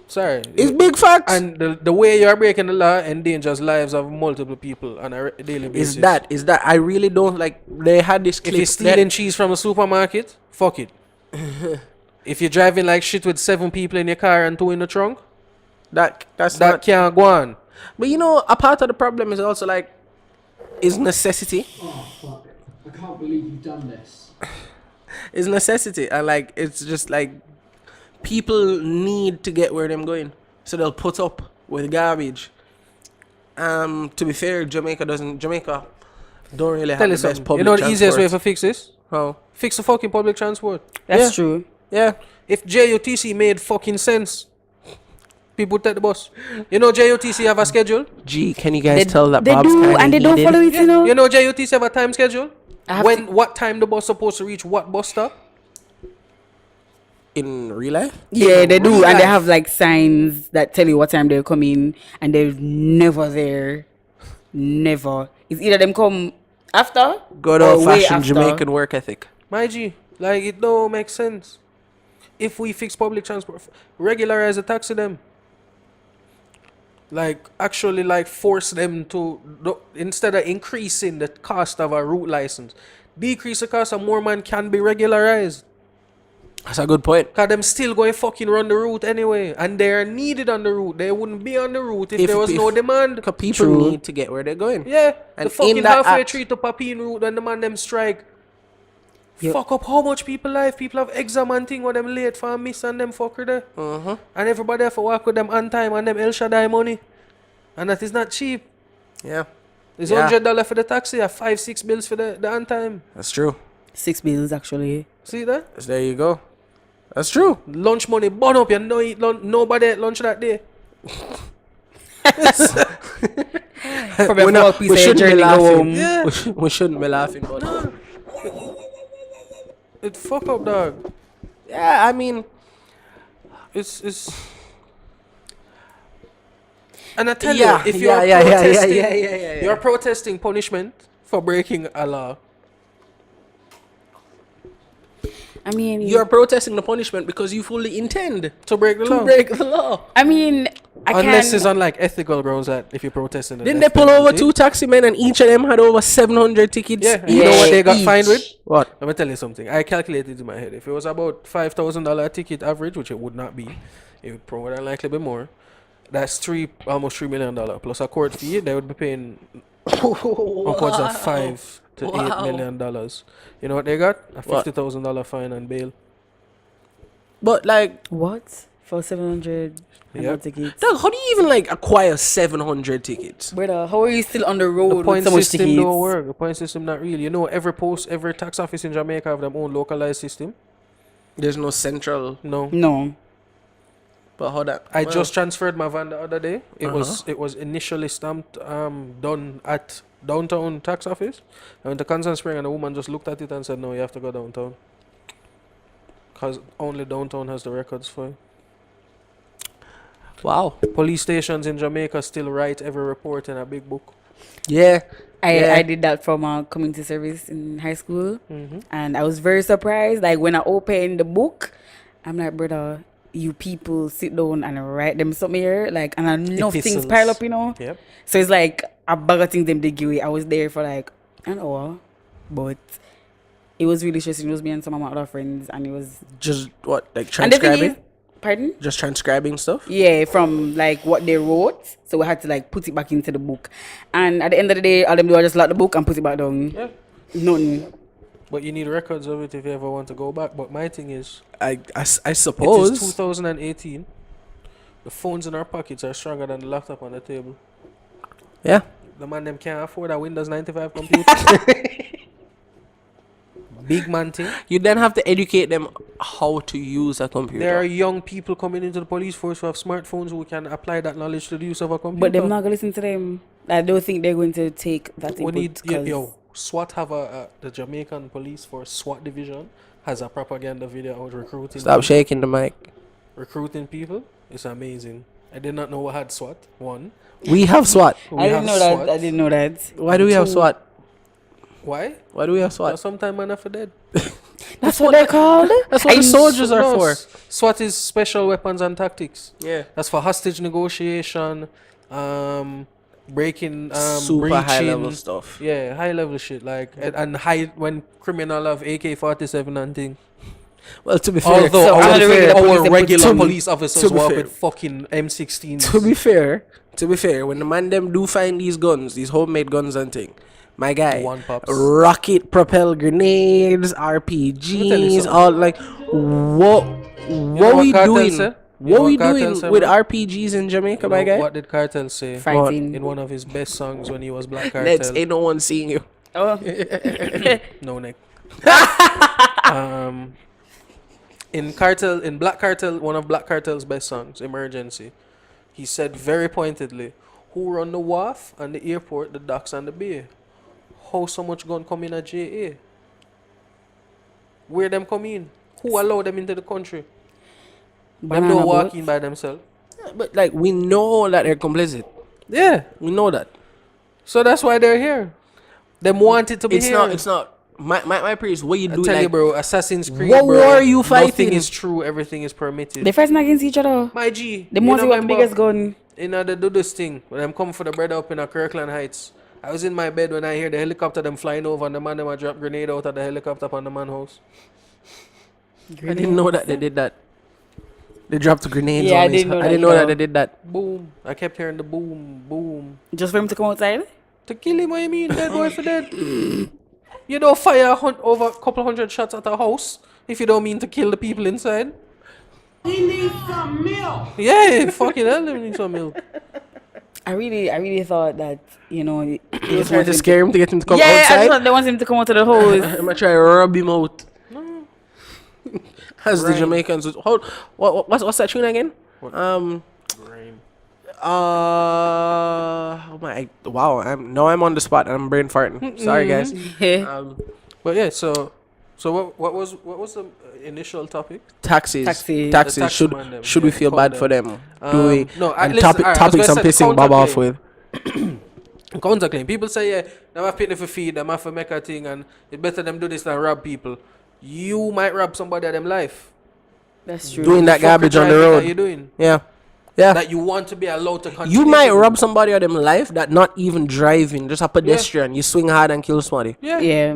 B: Sorry.
A: It's big facts.
B: And the way you are breaking the law endangers lives of multiple people on a daily basis.
A: Is that I really don't like. They had this
B: If
A: clip.
B: you're stealing cheese from a supermarket, fuck it. If you're driving like shit with 7 people in your car and 2 in the trunk,
A: that's
B: that
A: not.
B: can't go on.
A: But you know, a part of the problem is also like, is necessity.
D: Oh, fuck. I can't believe you've done this.
A: Is necessity, and like it's just like people need to get where they're going, so they'll put up with garbage. To be fair, Jamaica don't really have
B: Tell
A: the
B: you
A: best
B: something.
A: public
B: You know the easiest way
A: transport.
B: to fix this?
A: How?
B: Fix the fucking public transport.
C: That's
A: Yeah.
C: true.
A: Yeah.
B: If JUTC made fucking sense, people take the bus. You know JUTC have a schedule?
A: Gee, can you guys
C: They,
A: tell that
C: they
A: Bob's
C: do,
A: kinda
C: and they don't
A: heated?
C: follow it, you know.
B: You know JUTC have a time schedule?
C: I have
B: When
C: to-
B: what time the bus supposed to reach what bus stop?
A: In real life?
C: Yeah, they do,
B: real
C: and they
B: life.
C: have like signs that tell you what time they're coming, and they're never there. Never. It's either them come after
A: Good
C: or
A: old
C: way
A: fashioned
C: after.
A: Jamaican work ethic.
B: My G, like it don't make sense. If we fix public transport, regularize the taxi them. Like actually like force them to instead of increasing the cost of a route license, decrease the cost and more man can be regularized.
A: That's a good point.
B: Cause them still going fucking run the route anyway, and they are needed on the route. They wouldn't be on the route if there was no demand.
A: Because people
C: True.
A: need to get where they're going.
B: Yeah,
A: And
B: the fucking
A: in that
B: halfway
A: act-
B: tree to Papine route when the man them strike.
C: Yep.
B: Fuck up how much people life. People have exam and thing when them late for a miss and them fucker there. And everybody have to walk with them on time and them El Shaddai money. And that is not cheap.
A: Yeah.
B: It's
A: Yeah.
B: $100 for the taxi, 5-6 bills for the on time.
A: That's true.
C: 6 bills actually.
B: See that?
A: So there you go. That's true.
B: Lunch money, burn up. You know eat nobody ate lunch that day.
C: Probably
A: We're
C: a
A: not-
C: 4 piece
A: we
C: of
A: shouldn't be
C: journey go
A: laughing.
C: home.
B: Yeah.
A: We shouldn't be laughing, but
B: It fuck up, dog.
A: yeah, I mean,
B: It's and I tell
A: yeah,
B: you, if you're
A: yeah,
B: protesting, you're protesting punishment for breaking a law.
C: I mean,
A: You're protesting the punishment because you fully intend
B: To break the
A: to
B: law.
A: break the law.
C: I mean, I
B: Unless
C: can't.
B: it's on like ethical grounds that if you're protesting. the
A: Didn't
B: death
A: they pull over
B: penalty-
A: 2 taxi men and each of them had over 700 tickets?
B: Yeah,
A: each?
B: you know what they got
C: each.
B: fined with?
A: What?
B: Let me tell you something. I calculated in my head. If it was about $5,000 ticket average, which it would not be, it would probably likely be more. That's almost $3 million plus a court fee. They would be paying upwards of $5 to $8 million. You know what they got? A
A: What?
B: $50,000 fine and bail.
A: But like,
C: What? for 700
B: Yep.
C: tickets.
A: Doug, how do you even like acquire 700 tickets?
C: Brother, how are you still on the road
B: The
C: with
B: point
C: so much
B: system
C: tickets?
B: don't work. The point system not real. You know, every tax office in Jamaica have their own localized system.
A: There's no central.
B: No.
C: No.
A: But how that?
B: I just transferred my van the other day. It
A: Uh-huh.
B: was initially stamped done at downtown tax office. I went to Constant Spring and the woman just looked at it and said, "No, you have to go downtown, because only downtown has the records for it."
A: Wow.
B: Police stations in Jamaica still write every report in a big book.
A: Yeah. Yeah.
C: I did that from a community service in high school.
B: Mm-hmm.
C: And I was very surprised. Like when I opened the book, I'm like, brother, you people sit down and write them something here. Like, and enough things
B: Epistles.
C: pile up, you know.
B: Yep.
C: So it's like a bag of things them they give away. I was there for like an hour, but it was really stressing. It was me and some of my other friends, and it was.
A: Just what? Like
C: And the thing
A: transcribing?
C: is, pardon?
A: Just transcribing stuff?
C: Yeah, from like what they wrote. So we had to like put it back into the book. And at the end of the day, all them do are just lock the book and put it back down.
B: Yeah.
C: Nothing.
B: But you need records of it if you ever want to go back. But my thing is,
A: I
B: it is
A: suppose.
B: 2018. The phones in our pockets are stronger than the laptop on the table.
A: Yeah.
B: The man them can't afford a Windows 95 computer. Big man thing.
A: You then have to educate them how to use a computer.
B: There are young people coming into the police force who have smartphones who can apply that knowledge to the use of a computer.
C: But they're not gonna listen to them. I don't think they're going to take that
B: We
C: input.
B: need
C: 'cause
B: yo SWAT have the Jamaican police force SWAT division has a propaganda video out recruiting.
A: Stop shaking the mic.
B: Recruiting people. It's amazing. I did not know we had SWAT. One.
A: We have SWAT.
B: We
C: I
B: have
C: didn't know that.
B: SWAT.
C: I didn't know that.
A: Why do we have
B: Two.
A: SWAT?
B: Why?
A: Why do we have
B: Well,
A: SWAT?
B: sometime man after dead.
C: That's what they're called.
A: That's what the soldiers are for.
B: SWAT is special weapons and tactics.
A: Yeah.
B: That's for hostage negotiation, breaking,
A: Super high
B: breaching.
A: level stuff.
B: Yeah, high level shit like and high when criminal have AK-47 and thing.
A: Well, to be fair,
B: Although
C: So
B: our,
C: all the regular police,
B: our
C: they
B: regular
C: put-
B: police officers
A: to be
B: were
A: fair.
B: with fucking M16s.
A: to be fair, when the man them do find these guns, these homemade guns and thing, my guy,
B: One pops.
A: rocket propel grenades,
B: Let me tell you
A: RPGs,
B: something.
A: all like what
B: know
A: we
B: what Cartel
A: doing?
B: say? You know
A: What we
B: what Cartel
A: doing
B: say,
A: with
B: man?
A: RPGs in Jamaica,
B: You
A: my
B: know,
A: guy?
B: what did Cartel say
C: Fighting.
B: in one of his best songs when he was Black
A: Next,
B: Cartel?
A: ain't no one seeing you.
C: Oh.
B: No neck. In Black Cartel, one of Black Cartel's best songs, Emergency, he said very pointedly, "Who run the wharf and the airport, the docks and the bay? How so much gun come in a JA? Where them come in? Who allow them into the country? Them
C: Banana
B: don't walk
C: boat.
B: in by themselves."
A: But like we know that they're complicit.
B: Yeah,
A: We know that.
B: so that's why they're here. Them want it to be
A: It's
B: here.
A: not. It's not. My priest. What you
B: I
A: do?
B: tell you,
A: Like,
B: bro, Assassin's Creed.
A: what
B: bro,
A: war are you
B: Nothing
A: fighting?
B: is true. Everything is permitted.
C: They're fighting against each other.
B: My G.
C: The
B: you
C: most
B: know
C: what the
B: remember-
C: biggest gun.
B: You know, they do this thing when I'm coming for the bread up in a Kirkland Heights. I was in my bed when I hear the helicopter them flying over and the man them a drop grenade out of the helicopter on the man house.
A: I didn't know that they did that. They dropped grenades
C: Yeah,
A: on
C: I
A: his
C: didn't know
A: I
C: that
A: didn't know
C: either.
A: that they did that.
B: Boom. I kept hearing the boom, boom.
C: Just for him to come outside.
B: To kill him, what you mean? Dead boy for dead. You don't fire over a couple hundred shots at a house if you don't mean to kill the people inside.
D: He needs some milk.
B: Yeah, fucking hell, they need some milk.
C: I really thought that, you know, he
A: You
C: just
A: trying
C: wanted
A: to
C: him
A: scare him to get him to come
C: yeah, I just
A: outside?
C: thought they want him to come out to the hose.
A: I'm gonna try to rub him out. As the
B: Right.
A: Jamaicans would hold. What's that tune again? Oh my! Wow! I'm on the spot and I'm brain farting. Sorry, guys.
B: But yeah, so what was the initial topic?
A: Taxis.
C: Taxi.
A: Taxis.
B: The taxi
A: Should
B: man them,
A: should
B: yeah,
A: we feel
B: call
A: bad
B: them.
A: for them? Do we?
B: No,
A: And
B: listen, alright, I was
A: topics I'm
B: gonna say
A: pissing Bob off
B: counterclaim.
A: with.
B: Counterclaim. People say, yeah, them have pity for feed, them have to make a thing, and it's better them do this than rob people. You might rob somebody of them life.
C: That's true.
A: Doing that
B: Fuck
A: garbage on the
B: driving
A: road.
B: that you doing
A: Yeah. Yeah.
B: that you want to be allowed to continue.
A: You might
B: to
A: rob somebody of them life that not even driving, just a pedestrian. You swing hard and kill somebody.
B: Yeah.
C: Yeah.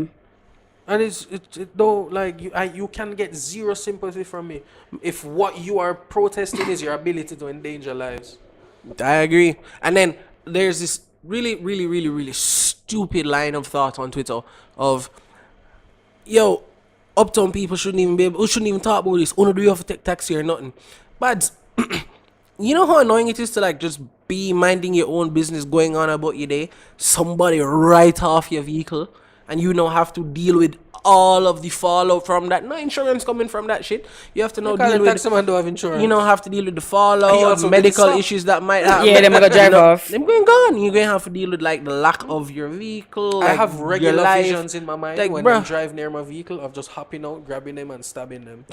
B: And it though like you can get zero sympathy from me if what you are protesting is your ability to endanger lives.
A: I agree. And then there's this really stupid line of thought on Twitter of, yo, uptown people shouldn't even talk about this. Only do you have to take taxi or nothing. But You know how annoying it is to like just be minding your own business, going on about your day. Somebody right off your vehicle, and you now have to deal with all of the fallout from that. No insurance coming from that shit. You have to now
B: Because
A: deal
B: the
A: with.
B: taxi man don't have insurance.
A: You know, have to deal with the
B: He
A: fallout,
B: also
A: medical
B: didn't stop.
A: issues that might happen.
C: Yeah, them gonna drive off.
A: Them going gone. You're going to have to deal with like the lack of your vehicle.
B: I
A: Like,
B: have
A: your
B: regular
A: life.
B: visions in my mind
A: Like,
B: when
A: bruh.
B: I drive near my vehicle of just hopping out, grabbing them, and stabbing them.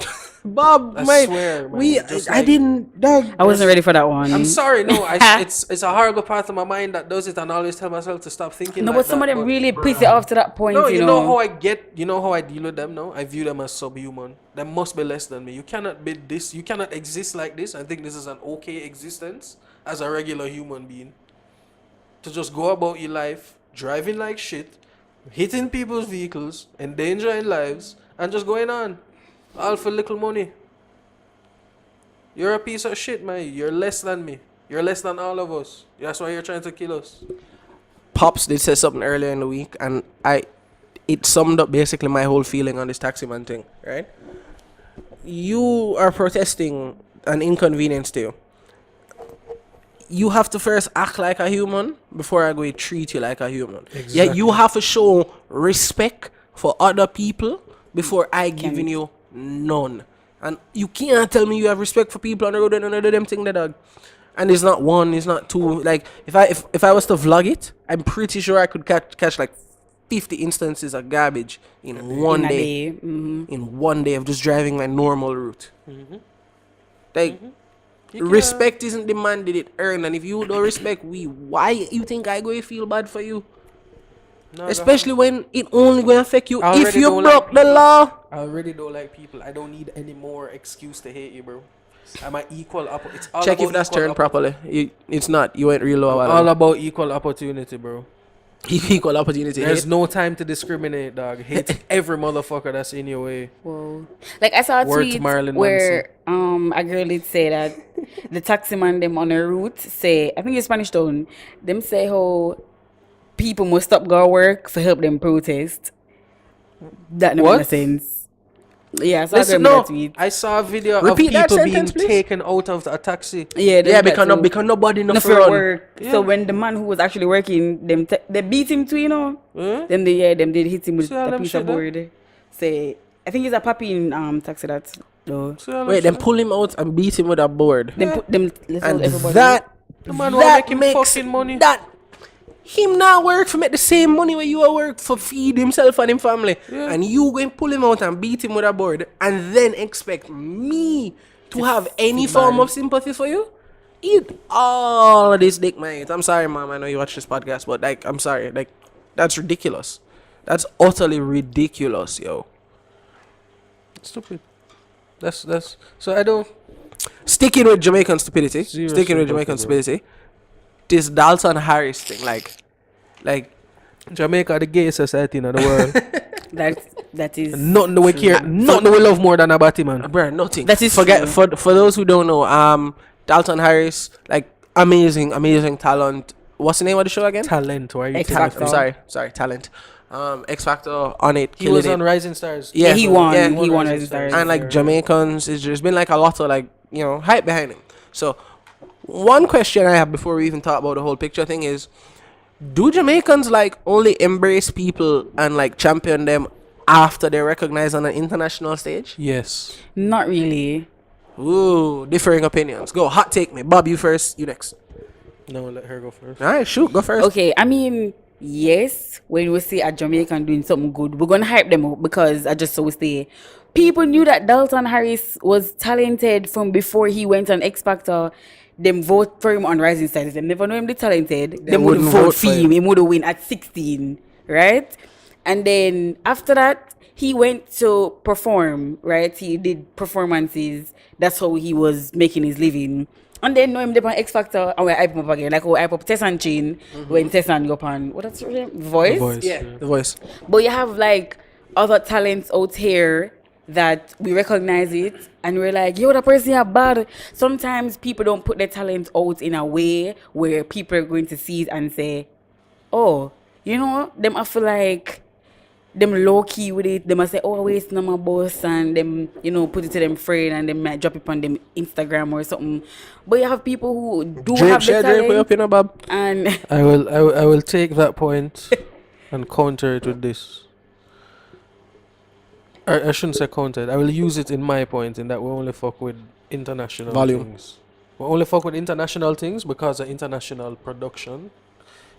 A: Bob,
B: I
A: mate,
B: swear, man,
A: we.
B: just
A: I
B: like-
A: didn't. Dog.
C: I wasn't ready for that one.
B: I'm sorry, no, it's a horrible part of my mind that does it, and I always tell myself to stop thinking.
C: No,
B: like
C: but some of
B: that,
C: them really piss it off to that point.
B: No,
C: you
B: you
C: know.
B: know how I get, you know how I deal with them now? I view them as subhuman. They must be less than me. You cannot be this, you cannot exist like this. I think this is an okay existence as a regular human being. To just go about your life, driving like shit, hitting people's vehicles, endangering lives, and just going on. All for little money. You're a piece of shit, man. You're less than me. You're less than all of us. That's why you're trying to kill us.
A: Pops did say something earlier in the week, and it summed up basically my whole feeling on this taxi man thing, right? You are protesting an inconvenience to you. You have to first act like a human before I go and treat you like a human. Yeah, you have to show respect for other people before I giving you none. And you can't tell me you have respect for people on the road and none of them thing that dog. And it's not one, it's not two. Like if I was to vlog it, I'm pretty sure I could catch like 50 instances of garbage in one
C: In a
A: day.
C: Mhm.
A: In one day of just driving my normal route. Like
B: You can't-
A: respect isn't demanded, it earned. And if you don't respect we, why you think I go to feel bad for you?
B: No,
A: Especially when it only going to affect you
B: I
A: if
B: already
A: you
B: don't
A: broke
B: like
A: the law.
B: I already don't like people. I don't need any more excuse to hate you, bro. I'm an equal it's all
A: Check if
B: about
A: that's
B: equal
A: turned properly. It's not. You went real low.
B: all about equal opportunity, bro.
A: Equal opportunity.
B: There's
A: hate.
B: no time to discriminate, dog. Hate every motherfucker that's in your way.
C: Whoa. Like I saw a
B: Word to
C: tweet
B: Marilyn
C: where a girl did say that the taxi man them on the route say, I think it's Spanish Town, them say how people must stop go work for help them protest. That no
B: What?
C: make sense. Yeah, I saw a girl
A: Listen,
C: make
A: no.
C: that tweet.
B: I saw a video
A: Repeat
B: of
A: that
B: people
A: sentence,
B: being
A: please.
B: taken out of a taxi.
C: Yeah, they
A: Yeah,
C: did that too.
A: because nobody
C: No
A: enough
C: for
A: run.
C: work.
B: Yeah.
C: So when the man who was actually working, they beat him too, you know.
B: Huh?
C: Them did hit him with
B: See all
C: a
B: them
C: piece
B: shit
C: of
B: there?
C: board. Say, I think it's a puppy in taxi that. No.
B: See all
A: Wait,
B: that
A: then
B: shit?
A: pull him out and beat him with a board.
C: Them put them let's
A: And
C: tell everybody.
A: that
B: The man wanna make him fucking money.
A: That him not work for make the same money where you a work for feed himself and him family.
B: Yeah.
A: And you going pull him out and beat him with a board and then expect me to have any form of sympathy for you? Eat all of this dick, mate. I'm sorry, mom. I know you watch this podcast, but like, I'm sorry. Like, that's ridiculous. That's utterly ridiculous, yo.
B: Stupid. That's so I don't.
A: Sticking with Jamaican stupidity.
B: Zero
A: Sticking with
B: sympathy,
A: Jamaican
B: bro.
A: stupidity. This Dalton Harris thing, like
B: Jamaica, the gay society in the world.
C: That is
B: Nothing that we care, nothing that we love more than a batty man.
A: bruh, nothing.
C: That is
A: forget
C: true.
A: for those who don't know, Dalton Harris, like amazing talent. What's the name of the show again?
B: Talent, why are you
C: X
B: telling
C: Factor.
B: me?
A: Sorry, talent. X Factor on it.
B: He
A: killing
B: was
A: it.
B: on Rising Stars.
C: Yeah, he won.
A: yeah,
C: he won Rising Stars.
A: And like Jamaicans, it's just been like a lot of like, you know, hype behind him. So one question I have before we even talk about the whole picture thing is, do Jamaicans like only embrace people and like champion them after they're recognized on an international stage?
B: Yes.
C: Not really.
A: Ooh, differing opinions. Go, hot take me. Bob, you first, you next.
B: No, let her go first.
A: Alright, shoot, go first.
C: Okay, I mean, yes, when we see a Jamaican doing something good, we're gonna hype them up because I just always say people knew that Dalton Harris was talented from before he went on X Factor. Them vote for him on Rising Stars. They never know him the talented. They would
A: wouldn't
C: vote
A: vote
C: for
A: for
C: him. He would have win at 16, right? And then after that, he went to perform, right? He did performances. That's how he was making his living. And then know him there on X Factor and we hype him up again. Like we hype up Tessan Chin when Tessan go on what's her name? Voice?
A: Yeah, the voice.
C: But you have like other talents out here that we recognize it and we're like, yo, that person is bad. Sometimes people don't put their talent out in a way where people are going to see it and say, oh, you know, them I feel like them low key with it. They must say, "Oh, waste no my boss," and them, put it to them friend, and they might drop it on them Instagram or something. But you have people who do have the talent,
A: up in a Bob.
C: and
B: I will take that point and counter it with this. I shouldn't say counter it. I will use it in my point in that we only fuck with international
A: Volume.
B: things. We only fuck with international things because of international production,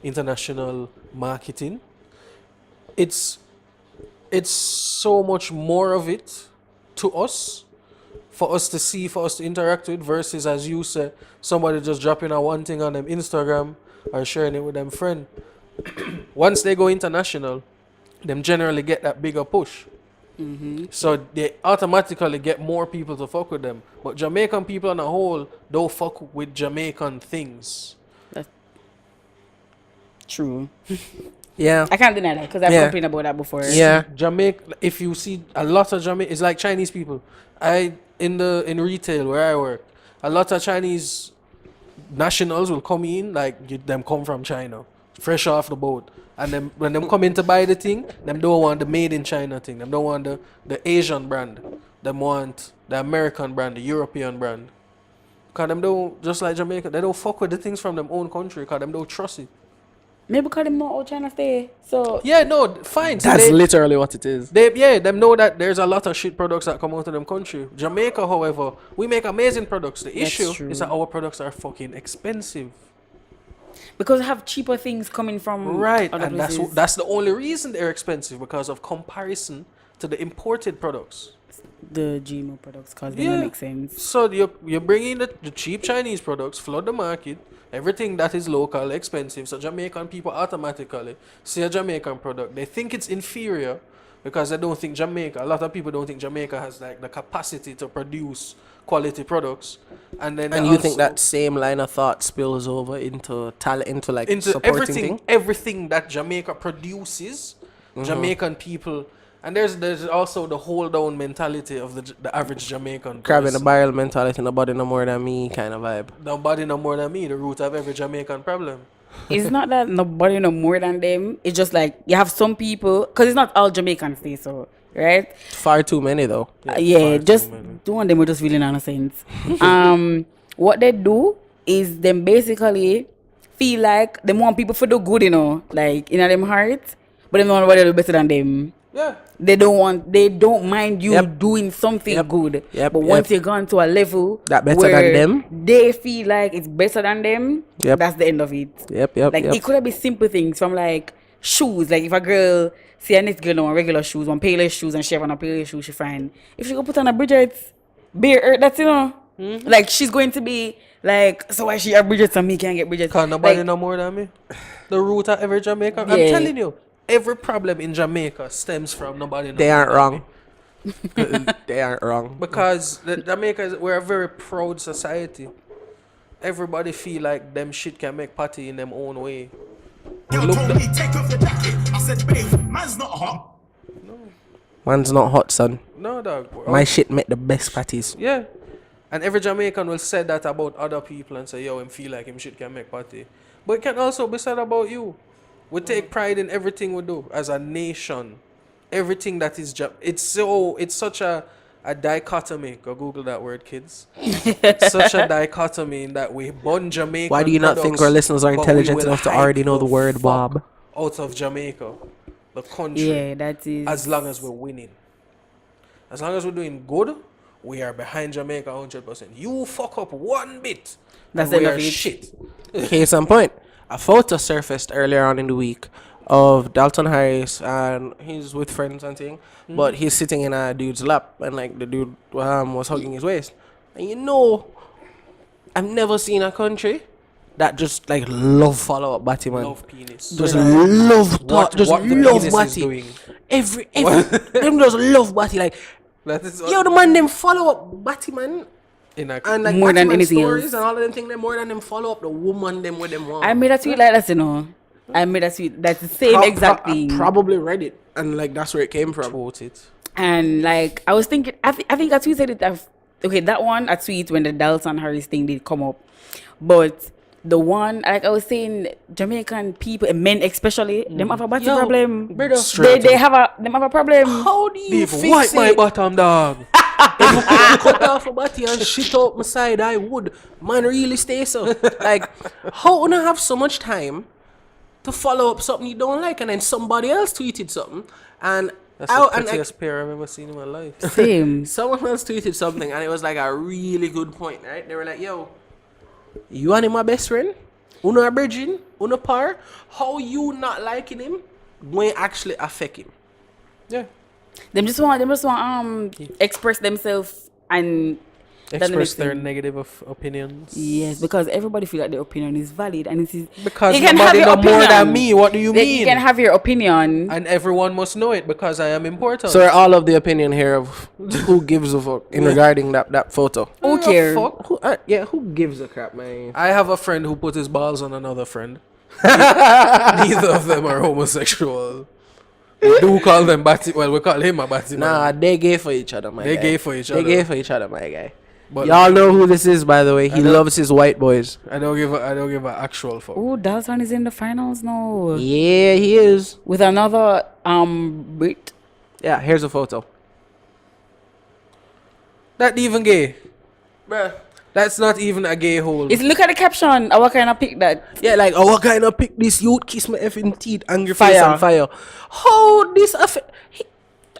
B: international marketing. It's so much more of it to us, for us to see, for us to interact with, versus, as you say, somebody just dropping a one thing on them Instagram or sharing it with them friend. Once they go international, them generally get that bigger push. So they automatically get more people to fuck with them. But Jamaican people on a whole don't fuck with Jamaican things.
C: that's true.
A: Yeah.
C: I can't deny that because I've
A: Yeah.
C: complained about that before.
A: Yeah.
B: Jamaica, if you see a lot of Jamaica, it's like Chinese people. In retail where I work, a lot of Chinese nationals will come in, them come from China, fresh off the boat. And then when them come in to buy the thing, them don't want the made in China thing. Them don't want the Asian brand. Them want the American brand, the European brand. Because them don't, just like Jamaica, they don't fuck with the things from them own country because them don't trust it.
C: Maybe because them know how China stay. So
B: Yeah, no, fine. So
A: That's literally what it is.
B: them know that there's a lot of shit products that come out of them country. Jamaica, however, we make amazing products. The issue
C: true.
B: is that our products are fucking expensive.
C: because we have cheaper things coming from
B: Right,
C: other
B: and
C: places.
B: that's the only reason they're expensive, because of comparison to the imported products.
C: the GMO products because they
B: Yeah.
C: don't make sense.
B: So you're bringing the cheap Chinese products, flood the market, everything that is local, expensive. So Jamaican people automatically see a Jamaican product. They think it's inferior because they don't think Jamaica. A lot of people don't think Jamaica has like the capacity to produce quality products. And then
A: And
B: they
A: you think
B: also-
A: that same line of thought spills over into talent, into
B: into
A: supporting
B: everything that Jamaica produces, Jamaican people. And there's also the hold down mentality of the average Jamaican
A: Crab in the
B: person.
A: barrel mentality, nobody no more than me kind of vibe.
B: Nobody no more than me, the root of every Jamaican problem.
C: It's not that nobody know more than them. It's just like you have some people because it's not all Jamaicans say so, right?
A: Far too many though.
C: Yeah,
B: far too
C: just
B: many.
C: two of them are just really nonsense. What they do is them basically feel like they want people for the good, like in them heart, but they don't want nobody to do better than them.
B: Yeah.
C: They don't mind you
A: Yep.
C: doing something
A: Yep.
C: good.
A: Yep,
C: But once
A: yep.
C: you've gone to a level
A: That better
C: where
A: than them?
C: they feel like it's better than them,
A: Yep.
C: that's the end of it.
A: Yep.
C: Like it could have been simple things from like shoes. Like if a girl see a next girl on regular shoes, on payless shoes, and she have on a payless shoe, she fine. If she go put on a Bridget, bare earth, that's like she's going to be like, so why she have Bridget and me can't get Bridget?
B: Cause nobody
C: Like,
B: no more than me. The root of every Jamaican. I'm
C: Yeah.
B: telling you, every problem in Jamaica stems from nobody.
A: They
B: more
A: aren't
B: than
A: wrong.
B: me.
A: They aren't wrong.
B: Because we're a very proud society. Everybody feel like them shit can make party in them own way.
E: Yo
B: Look
E: told
B: the-
E: me take off your jacket. I said, babe, man's not hot.
A: Man's not hot, son.
B: No, dog.
A: My shit make the best patties.
B: Yeah. And every Jamaican will say that about other people and say, yo, him feel like him shit can make party. But it can also be said about you. We take pride in everything we do as a nation. Everything that is it's such a dichotomy. Go Google that word, kids. Such a dichotomy in that we bun Jamaican.
A: Why do you not think
B: products,
A: our listeners are
B: but we
A: intelligent
B: will
A: enough to
B: hype
A: already know the
B: the
A: word
B: fuck
A: Bob?
B: out of Jamaica, the country.
C: yeah, that is.
B: As long as we're winning. As long as we're doing good, we are behind Jamaica 100%. You fuck up one bit,
C: That's
B: and we
C: enough
B: are
C: of it.
B: shit.
A: Case in point, a photo surfaced earlier on in the week of Dalton Harris, and he's with friends and thing, but he's sitting in a dude's lap, and like the dude was hugging his waist. And I've never seen a country that just like love follow up Batty, man.
B: Love penis.
A: Just love talk, just
B: what the
A: love
B: penis is
A: Batty.
B: doing.
A: Every them just love Batty. Like,
B: That is
A: yo, the man them follow up Batty, man.
B: in a
A: And like
C: More than
A: Batman
C: anything
A: stories
C: else.
A: and all of them things, them more than them follow up the woman them with them want.
C: I made a tweet like that, I made a tweet. That's the same exact thing.
A: I probably read it, and like that's where it came from.
B: quote it.
C: And like I was thinking, I think I tweeted it. Okay, that one I tweet when the Dalton Harris thing did come up, but the one, like I was saying, Jamaican people, and men especially, them have a body
B: Yo,
C: problem.
B: brother.
C: They have a problem.
A: How do you
B: If
A: fix
B: wipe my
A: it?
B: bottom, dog.
A: If you could cut off a body and shit out my side, I would. Man, really stay so. Like, how would I have so much time to follow up something you don't like, and then somebody else tweeted something, and
B: That's
A: I-
B: the
A: and I-
B: prettiest pair I've ever seen in my life.
C: Same.
A: someone else tweeted something, and it was like a really good point, right? They were like, "Yo, you and him my best friend, uno a virgin, uno par. How you not liking him going actually affect him?"
B: Yeah.
C: Them just want express themselves and that's the
B: Express
C: next
B: their
C: thing.
B: negative opinions.
C: Yes, because everybody feel like their opinion is valid, and it is
B: Because
C: you can
B: nobody
C: have your
B: know more than
C: opinion.
B: me. What do you
C: That
B: mean?
C: You can have your opinion.
B: And everyone must know it because I am important.
A: So we're all of the opinion here of who gives a fuck in regarding that photo.
C: Who cares?
A: Who gives a crap, man?
B: I have a friend who put his balls on another friend. Neither of them are homosexual. We do call them batty. Well, we call him a batty.
A: Nah,
B: man.
A: they gay for each other, my
B: They
A: guy.
B: gay for each
A: They
B: other.
A: gay for each other, my guy.
B: But
A: Y'all know who this is, by the way. He
B: know.
A: loves his white boys.
B: I don't give an actual fuck.
C: Oh, Dalton is in the finals now
A: Yeah, he is.
C: with another Brit.
A: Yeah, here's a photo.
B: Not even gay.
A: Bruh.
B: That's not even a gay hole.
C: It's look at the caption. What kind of pic that?
A: Yeah, like, oh, what kind of pick this youth kiss my effing teeth, angry face
C: Fire.
A: on fire. How this affect?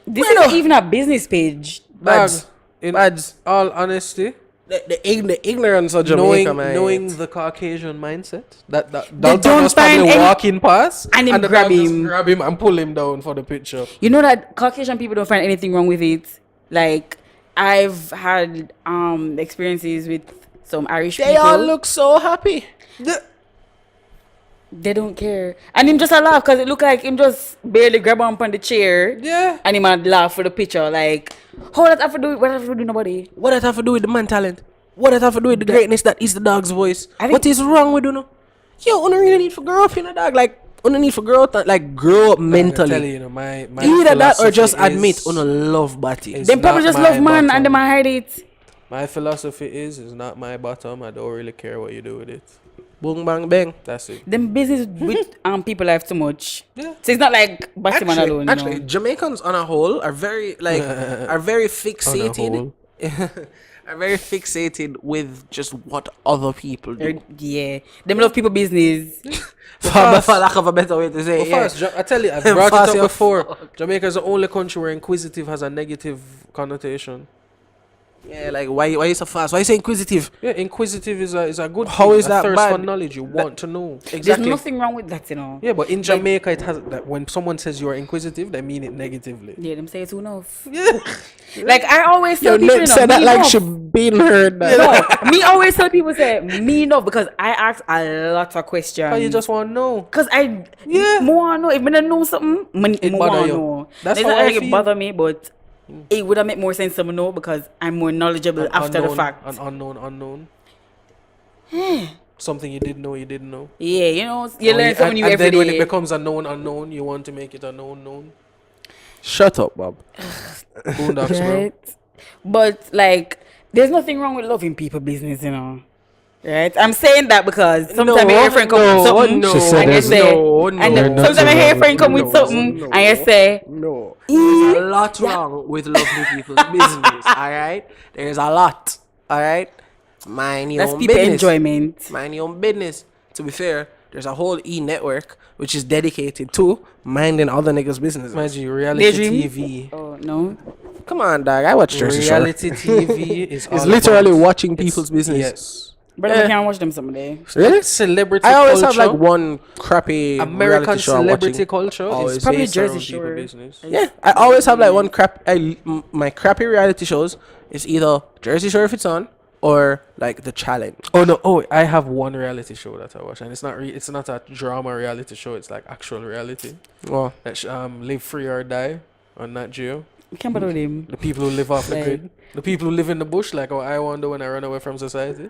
C: This
A: Brother.
C: isn't even a business page.
A: Bads.
B: In
A: Bads.
B: all honesty,
A: The ignorance of Jamaica, man.
B: knowing the Caucasian mindset, that
C: They
B: Dalton
C: don't
B: was probably
C: find any-
B: walking past
C: and him
B: the
C: grab
B: dog just
C: him.
B: grab him and pull him down for the picture.
C: You know that Caucasian people don't find anything wrong with it. Like I've had experiences with some Irish
A: They
C: people.
A: all look so happy.
C: They don't care, and him just a laugh because it look like him just barely grab on the chair.
B: Yeah.
C: And him a laugh for the picture. Like, how that have to do? What have to do? Nobody.
A: What that have to do with the man talent? What that have to do with the greatness that is the dog's voice?
C: I think-
A: What is wrong with you? No? Yo, you really need to grow up in a dog. Like, you need to grow up, like grow up
B: I'm tell
A: mentally.
B: you, my
A: Either that or
B: philosophy
A: just
B: is-
A: admit you love body.
B: is
C: Them probably
B: not
C: just
B: my
C: love man
B: bottom.
C: and them a hide it.
B: My philosophy is not my bottom. I don't really care what you do with it.
A: Boom, bang, bang.
B: That's it.
C: Them business with people life too much.
B: Yeah.
C: So it's not like Batman alone.
A: Actually,
C: you know?
A: Jamaicans on a whole are very like are very fixated.
B: whole.
A: Are very fixated with just what other people do.
C: Yeah, them love people business.
A: For lack of a better way to say
B: But
A: it. Yeah.
B: first, I tell you, I've brought
A: Fast
B: it
A: your
B: up before. Jamaica is the only country where inquisitive has a negative connotation.
A: Yeah, like why you so fast? Why you so inquisitive?
B: Yeah, inquisitive is a good
A: How
B: thing.
A: is
B: A
A: that
B: thirst
A: bad?
B: for knowledge. You want to know.
C: There's nothing wrong with that, you know.
B: Yeah, but in Jamaica, it has that when someone says you are inquisitive, they mean it negatively.
C: Yeah, them say it's enough. Like I always tell
A: Yo,
C: people,
A: Nick
C: you know,
A: said that
C: me
A: like
C: enough.
A: she been heard. Man.
C: No, me always tell people say me enough because I ask a lot of questions.
B: Oh, you just want to know.
C: Cause I more want to know if I don't know something,
B: It
C: more
B: bother
C: want to
B: you.
C: know.
B: That's
C: It's
B: how
C: not
B: I
C: like it
B: feel.
C: bother me, but it would have make more sense to me know because I'm more knowledgeable after the fact.
B: An unknown. Something you didn't know.
C: Yeah, you know, you learn something new
B: and
C: every
B: then when it
C: day.
B: becomes a known, you want to make it a known.
A: Shut up, Bob.
B: Boondocks, bro.
C: Right? But like, there's nothing wrong with loving people business, you know. Right? I'm saying that because sometimes I hear a friend come with something
A: She said
C: and you
A: there's
C: say,
A: no,
C: and
A: no,
C: sometimes I hear a friend come with something
A: no.
C: and you say,
A: No. There's a lot wrong with loving people's business, alright? There's a lot, alright? Mind your
C: that's
A: own
C: people
A: business.
C: enjoyment.
A: Mind your own business. To be fair, there's a whole E-network which is dedicated to minding other niggas' business.
B: Imagine reality
C: Daydream?
B: TV.
C: Oh no.
A: Come on, dog. I watch Jersey Shore.
B: Reality TV is
A: It's
B: all
A: literally
B: about-
A: watching
B: it's-
A: people's business.
B: Yes.
C: But I can't watch them someday.
A: Really?
B: Celebrity
A: I always
B: culture,
A: have like one crappy
B: American
A: reality show I'm
B: celebrity
A: watching.
B: culture
A: Always.
B: is
C: Probably
B: based
C: Jersey
B: around people
C: Shore.
B: business.
A: Yeah, I always have like one crap. My crappy reality shows is either Jersey Shore if it's on, or like The Challenge.
B: Oh no! Oh, I have one reality show that I watch, and it's not a drama reality show. It's like actual reality.
A: Well,
B: That Live Free or Die on Nat Geo.
C: I can't bother with him.
B: The people who live off the
C: Like-
B: grid. The people who live in the bush, like how I wonder when I run away from society.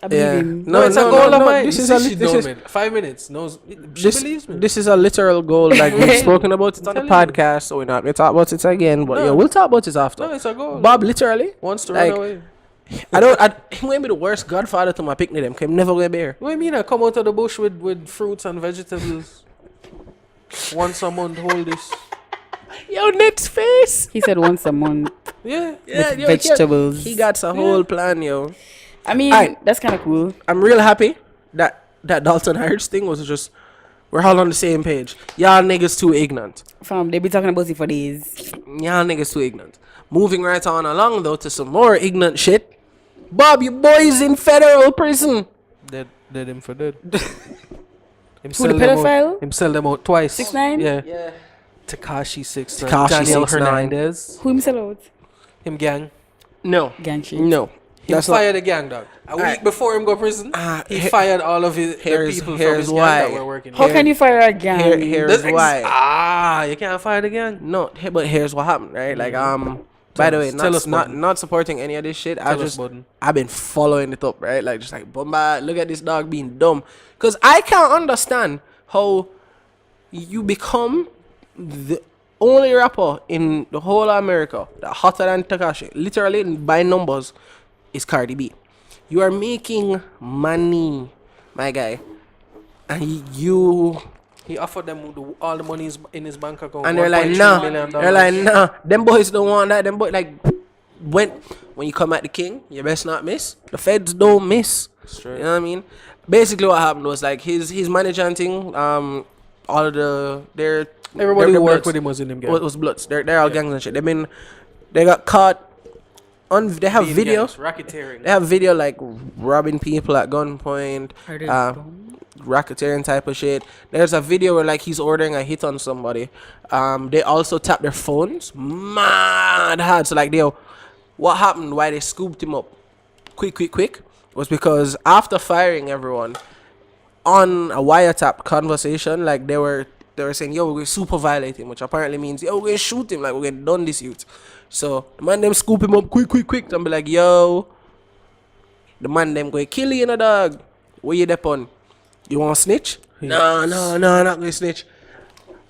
C: I believe
A: yeah.
C: him.
B: No, it's a goal of mine.
A: This is
B: You
A: a
B: see,
A: li-
B: she
A: this
B: know
A: is
B: me. 5 minutes. No, she
A: this,
B: believes me.
A: this is a literal goal. Like we've spoken about it on the
B: Telling you.
A: podcast, so we're not gonna talk about it again. But
B: No.
A: yeah, we'll talk about it after.
B: No, it's a goal.
A: Bob literally
B: wants to
A: like,
B: run away.
A: He might be the worst godfather to my picnic. Them can never go bear.
B: What do you mean? I come out of the bush with fruits and vegetables. Once a month, hold this.
A: Yo, Nick's face.
C: He said once a month.
B: Yeah.
C: With vegetables.
A: He got a whole plan, yo.
C: I mean,
A: Aight.
C: that's kind of cool.
A: I'm real happy that Dalton Harris thing was just we're all on the same page. Y'all niggas too ignorant.
C: Fam, they be talking about it for days.
A: Y'all niggas too ignorant. Moving right on along though to some more ignorant shit. Bob, your boy's in federal prison.
B: Dead him for dead. Him
C: Who, the pedophile?
B: Him sell them out twice.
C: 6ix9ine?
B: Yeah. Tekashi 6ix9ine.
A: Tekashi
B: Daniel
A: 6ix9ine.
B: Hernandez.
C: Who himself out?
B: Him gang.
A: No.
C: Gang shit.
A: No.
B: He fired a gang, dog. A week
A: Alright.
B: before him go prison, he fired all of the
A: here's
B: people from
A: why.
B: his gang that were working.
C: How can you fire a gang?
A: Here's why.
B: You can't fire the gang.
A: No, but here's what happened, right? Like by the way,
B: tell us, Button.
A: not supporting any of this shit.
B: Tell us, Button.
A: I've been following it up, right? Like just like Bomba, look at this dog being dumb. Cause I can't understand how you become the only rapper in the whole of America that hotter than Tekashi, literally by numbers, is Cardi B. You are making money, my guy, and you.
B: He offered them all the money in his bank account.
A: And they're like,
B: $1.3
A: nah.
B: million.
A: They're like, nah. Them boys don't want that. Them boys, like, when you come at the king, you best not miss. The feds don't miss.
B: Straight.
A: You know what I mean? Basically, what happened was, like, his manager and thing, all of
B: Everybody
A: their
B: who worked
A: bloods
B: with him was in them gang.
A: was bloods. They're all gangs and shit. They got caught they have
B: Being
A: video.
B: gangs, racketeering.
A: They have video, like, robbing people at gunpoint.
C: Are they dumb?
A: Racketeering type of shit. There's a video where like he's ordering a hit on somebody. They also tap their phones mad hard. So like what happened? Why they scooped him up quick was because after firing everyone on a wiretap conversation, like they were saying, yo, we're gonna super violate him, which apparently means yo, we're gonna shoot him, like we're gonna done this youth. So the man them scoop him up quick and be like, yo, the man them gonna kill you, dog. Where you dep on? You want to snitch? No, not gonna snitch.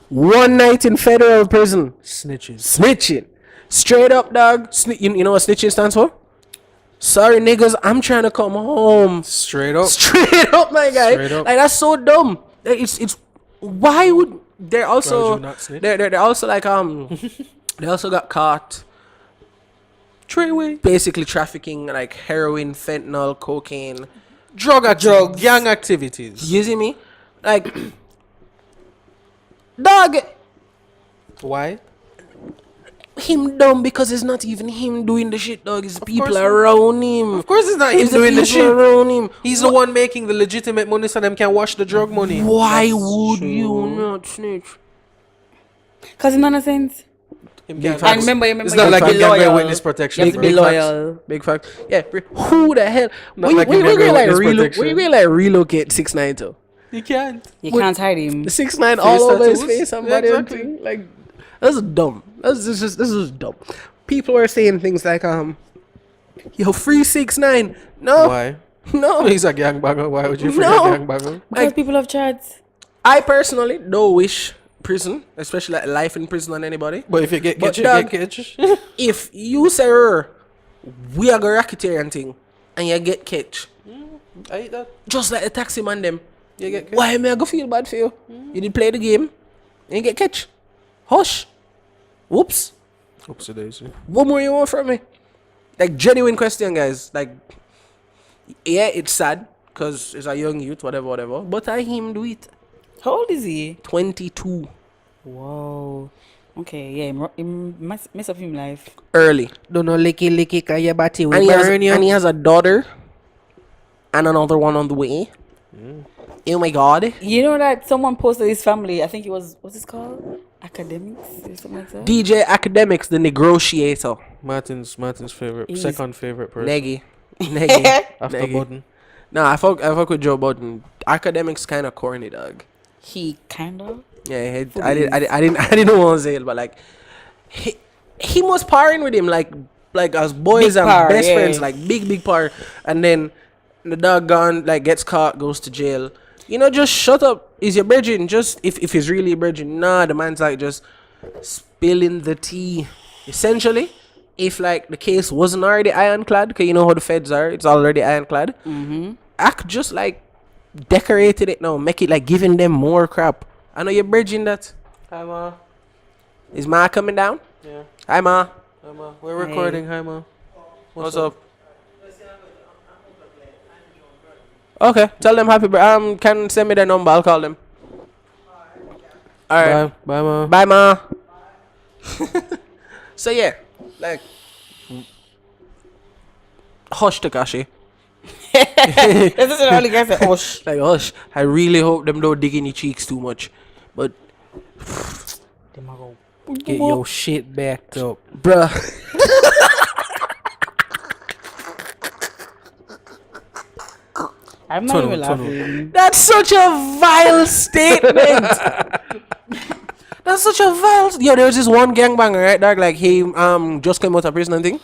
A: 1 night in federal prison. Snitching. Straight up, dog. You know what snitching stands for? Sorry, niggas, I'm trying to come home.
B: Straight up.
A: Straight up, my guy.
B: Straight up.
A: Like, that's so dumb. Like, it's why would they're also
B: Why would you not snitch?
A: they're also like they also got caught
B: Treyway.
A: basically trafficking like heroin, fentanyl, cocaine.
B: Drugs. Gang activities.
A: You see me? Like, dog,
B: Why?
A: him dumb because it's not even him doing the shit, dog. It's people
B: course not.
A: around him.
B: Of course it's not him
A: It's
B: doing the
A: people
B: shit.
A: around him.
B: He's the one making the legitimate money so them can wash the drug money.
A: Why would you not snitch?
C: Because it's nonsense.
B: Him
A: Big
B: can't-
A: facts.
C: And remember,
B: It's not like
C: you
B: you
C: have to
B: can
C: be
B: get
C: loyal.
B: witness protection.
C: You have to be
A: Big
C: loyal.
A: Big fact. Yeah, who the hell?
B: Not
A: Where
B: like
A: you
B: you
A: gonna
B: never
A: like
B: witness
A: relocate?
B: protection.
A: Where you gonna like relocate 6ix9ine to?
B: You can't.
C: You can't hide him.
A: The 6ix9ine all over his
B: tattoos?
A: face.
B: Yeah,
A: Somebody
B: exactly.
A: like that's dumb. This is dumb. People are saying things like yo, free 6ix9ine. No,
B: Why?
A: no.
B: He's a gangbanger. Why would you forget
A: No.
B: gangbanger?
C: Because people have chats.
A: I personally don't wish prison, especially like life in prison on anybody.
B: But if you get
A: But
B: catch, you
A: dog-
B: get catch.
A: If you say we are going racketeering thing and you get catch,
B: I eat that.
A: just like the taxi man them,
B: You get catch.
A: why am I go feel bad for you? You did play the game and you get catch. Hush. Whoops.
B: Oopsie daisy.
A: What more you want from me? Like, genuine question, guys. Like, yeah, it's sad because it's a young youth, whatever. But I him do it.
C: How old is he?
A: 22.
C: Whoa. Okay, yeah, he mess up him life.
A: Early.
B: Don't know licky kaya bati
A: And he has a daughter and another one on the way. Oh my god.
C: You know that someone posted his family, I think it was, what's this called? Academics or something like that?
A: DJ Academics, the negotiator.
B: Martin's favorite,
C: He's-
B: second favorite person
A: Neggy.
B: after
A: Neggy.
B: Budden.
A: Nah, I fuck with Joe Budden. Academics kind of corny, dog.
C: He kind of.
A: Yeah, I didn't want to say it, but like, he was parring with him like as boys
C: Big
A: and
C: par,
A: best
C: yeah.
A: friends, like big par, and then the dog gone, like gets caught, goes to jail. You know, just shut up. Is your virgin? Just if he's really a virgin, nah, the man's like just spilling the tea. Essentially, if like the case wasn't already ironclad, because you know how the feds are, it's already ironclad. I could just like decorated it now, make it like giving them more crap. I know you're bridging that. Hi ma. Is Ma coming down?
B: Yeah.
A: Hi ma.
B: Hi, ma. We're recording. Hi, ma.
A: What's up? Okay, tell them happy birthday. Can send me their number. I'll call them. All right.
B: Bye, ma.
A: Bye, ma. So yeah, like, hush, Tekashi.
C: This is the only guy say, "Osh."
A: Like, hush. I really hope them don't dig in your cheeks too much, but
B: Get your shit backed up.
A: bruh.
C: I'm not even laughing.
A: That's such a vile statement. That's such a vile. Yo, there was this one gangbanger, right, dog? Like he just came out of prison and thing.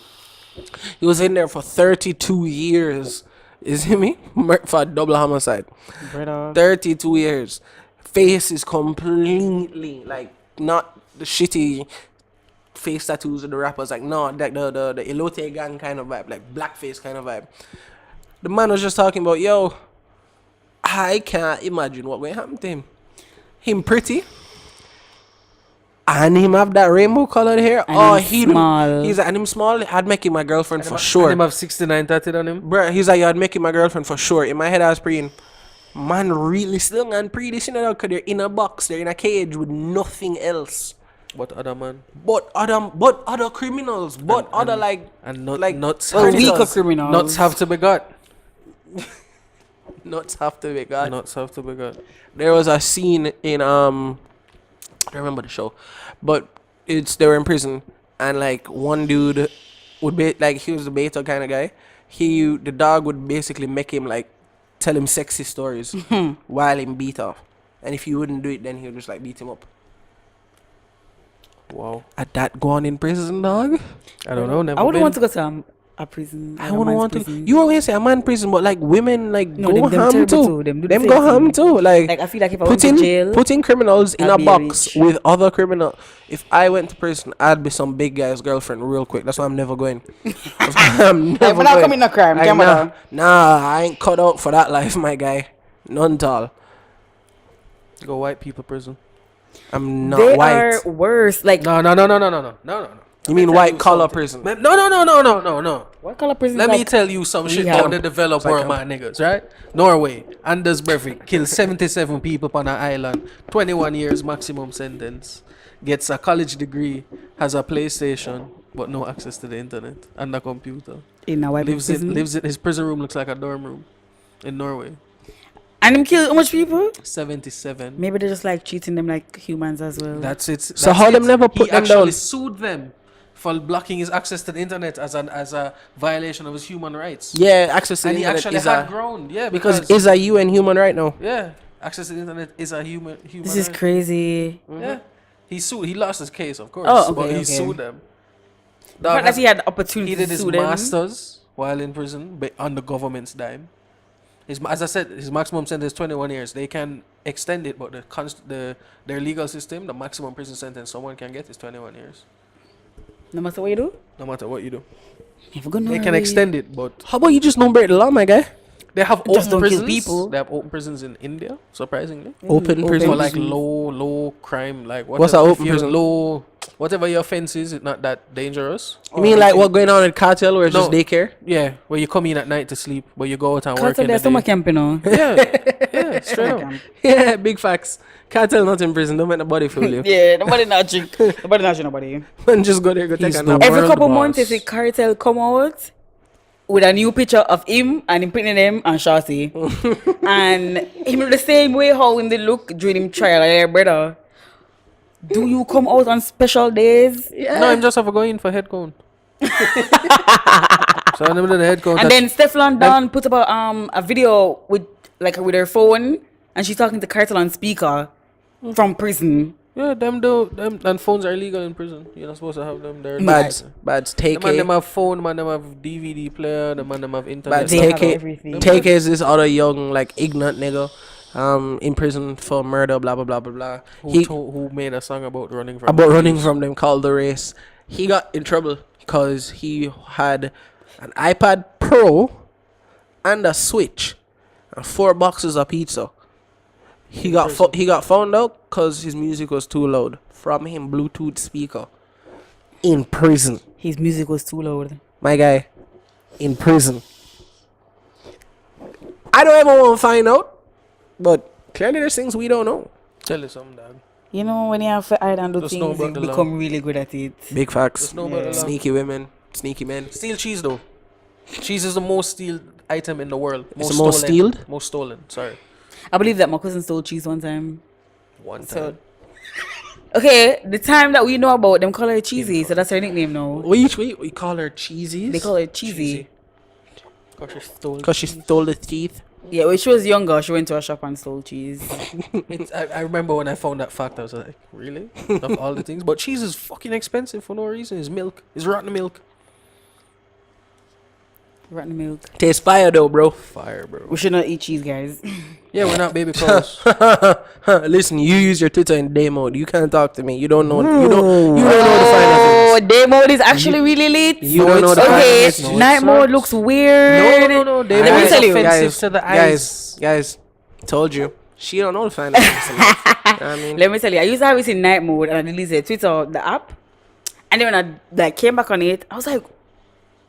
A: He was in there for 32 years. Is it me? For double homicide.
C: Brother.
A: 32 years. Face is completely like not the shitty face tattoos of the rappers. Like no, like the Elote gang kind of vibe, like blackface kind of vibe. The man was just talking about, yo, I can't imagine what will happen to him. Him pretty. And him have that rainbow colored hair.
C: And him small.
A: He's like, and him small. I'd make him my girlfriend for
B: And
A: sure.
B: him have 69 tattooed on him.
A: Bruh, he's like, I'd make him my girlfriend for sure. In my head, I was praying, man, really still and pretty, you know, because they're in a box, they're in a cage with nothing else.
B: What other man?
A: But other criminals, other like
B: And not
A: like
B: nuts.
C: Well,
A: predators.
C: weaker criminals.
B: Nuts have to be got.
A: Nuts have to be God.
B: Nuts have to be got.
A: There was a scene in I don't remember the show, but they were in prison and like one dude would be like he was the beta kind of guy. The dog would basically make him like tell him sexy stories while him beat off, and if he wouldn't do it, then he would just like beat him up.
B: Wow.
A: At that gone in prison, dog.
B: I don't know. Never
C: I wouldn't
B: been.
C: want to go to a prison.
A: I
C: like a
A: wouldn't
C: man's
A: want
C: prison.
A: to. You always say a man prison, but like women like
C: No,
A: go
C: them
A: ham
C: terrible
A: too.
C: too. Them do the
A: Them
C: same
A: go ham
C: thing.
A: too.
C: Like I feel like if I went to jail,
A: putting criminals in
C: I'd
A: a
C: be
A: box
C: rich.
A: with other criminals. If I went to prison, I'd be some big guy's girlfriend real quick. That's why I'm never going. I'm
C: like,
A: never
C: we're not
A: going.
C: committing no crime.
A: Like,
C: Camera.
A: nah, I ain't cut out for that life, my guy. None at all.
B: Go white people prison.
A: I'm not
C: They
A: white.
C: are worse. Like
B: No.
A: You mean white collar prison?
B: No.
C: what color prison?
B: Let
C: like,
B: me tell you some shit
C: rehab.
B: about the developed world, my niggas, right? Norway, Anders Breivik killed 77 people on an island, 21 years maximum sentence, gets a college degree, has a PlayStation, but no access to the internet and a computer.
C: in a white
B: Lives
C: prison.
B: in his prison room looks like a dorm room in Norway.
C: And him kill how much people?
B: 77.
C: Maybe they're just like treating them like humans as well.
B: That's it.
A: So
B: That's
A: how
B: it.
A: them never put
B: He
A: them
B: actually
A: down?
B: sued them for blocking his access to the internet as a violation of his human rights.
A: Yeah, access to
B: And
A: the
B: he
A: internet
B: actually
A: is
B: had
A: a
B: grown. Yeah,
A: because
B: because
A: is a UN human right now.
B: yeah, access to the internet is a human
C: this is
B: right.
C: crazy.
B: Yeah, he sued. He lost his case, of course.
C: Oh,
B: but
C: okay,
B: he
C: okay.
B: sued them.
C: The fact that he had the opportunity
B: He did
C: to
B: his
C: sue them.
B: masters while in prison, but on the government's dime. As I said, his maximum sentence is 21 years. They can extend it, but their legal system, the maximum prison sentence someone can get is 21 years.
C: No matter what you do,
B: No matter what you do,
C: never gonna
B: they can extend it, but
A: How about you just don't break the law, my guy?
B: they have
C: Just
B: open
C: don't kill
B: prisons.
C: people.
B: They have open prisons in India, surprisingly.
A: Open prison.
B: For like low crime, like
A: What's a
B: whatever- if
A: open
B: you're
A: prison?
B: Low, whatever your offense is, it's not that dangerous.
A: You mean like what going on in cartel where it's just
B: No.
A: daycare?
B: Yeah, where you come in at night to sleep, but you go out and work
C: Cartel,
B: in the
C: there's summer
B: day.
C: camp, you know.
B: Yeah, straight up.
A: Yeah, big facts. Cartel not in prison. Don't make nobody fool you.
C: Yeah, nobody not drink. Nobody not drink nobody.
A: Man, just go there, go take
B: He's
A: a
B: the
A: nap.
C: Every
B: World
C: couple
B: boss.
C: months, if a cartel come out with a new picture of him and him putting him and Shorty, and him the same way how him they look during him trial, like, brother. Do you come out on special days?
B: No, I'm just have to go in for head count. So I'm the head count.
C: And then Stefan Don put up a video with her phone, and she's talking to cartel on speaker from prison.
B: yeah, them and phones are illegal in prison. You're not supposed to have them. They're
A: Bads take
B: The man
A: it.
B: them have phone, man them have DVD player, the man them have internet.
A: Bads
C: They
A: take
C: have
A: it.
C: everything.
A: Take it is this other young like ignorant nigga, in prison for murder. Blah blah blah blah blah.
B: Who made a song about running from
A: About running from them called The Race. He got in trouble because he had an iPad Pro and a Switch and 4 boxes of pizza. He got found out because his music was too loud from him Bluetooth speaker. In prison,
C: His music was too loud.
A: my guy. In prison. I don't ever want to find out, but clearly there's things we don't know.
B: Tell you something, dog.
C: You know, when you have to hide and do
B: Just know
C: things,
B: about
C: you
B: the
C: become really good at it.
A: Big facts.
B: Just know about the law.
A: Sneaky women, sneaky men.
B: Steal cheese though. Cheese is the most stealed item in the world.
A: It's the most stealed?
B: Most stolen. Sorry.
C: I believe that my cousin stole cheese one time.
B: One time.
C: So, okay, the time that we know about them call her Cheesy, so that's her nickname now.
A: We call her cheesies.
C: They call her Cheesy.
B: Cause she stole.
A: Because she stole the teeth.
C: Yeah, when she was younger, she went to a shop and stole cheese.
B: I remember when I found that fact, I was like, really? Of all the things, but cheese is fucking expensive for no reason. It's milk. It's rotten milk.
C: Rotten milk.
A: Tastes fire though, bro.
B: Fire, bro.
C: We should not eat cheese, guys.
B: Yeah, we're not baby cows.
A: Listen, you use your Twitter in day mode. You can't talk to me. You don't know. You don't know the finer
C: Oh,
A: things.
C: day mode is actually really lit.
A: You don't know the
C: Okay,
A: finer things.
C: night mode looks weird.
B: No. They
C: Let me tell you.
B: offensive to the eyes.
A: Guys, told you. She don't know the finer things. in life. You know what I mean,
C: Let me tell you, I used to have it in night mode and I deleted Twitter, the app. And then when I came back on it, I was like,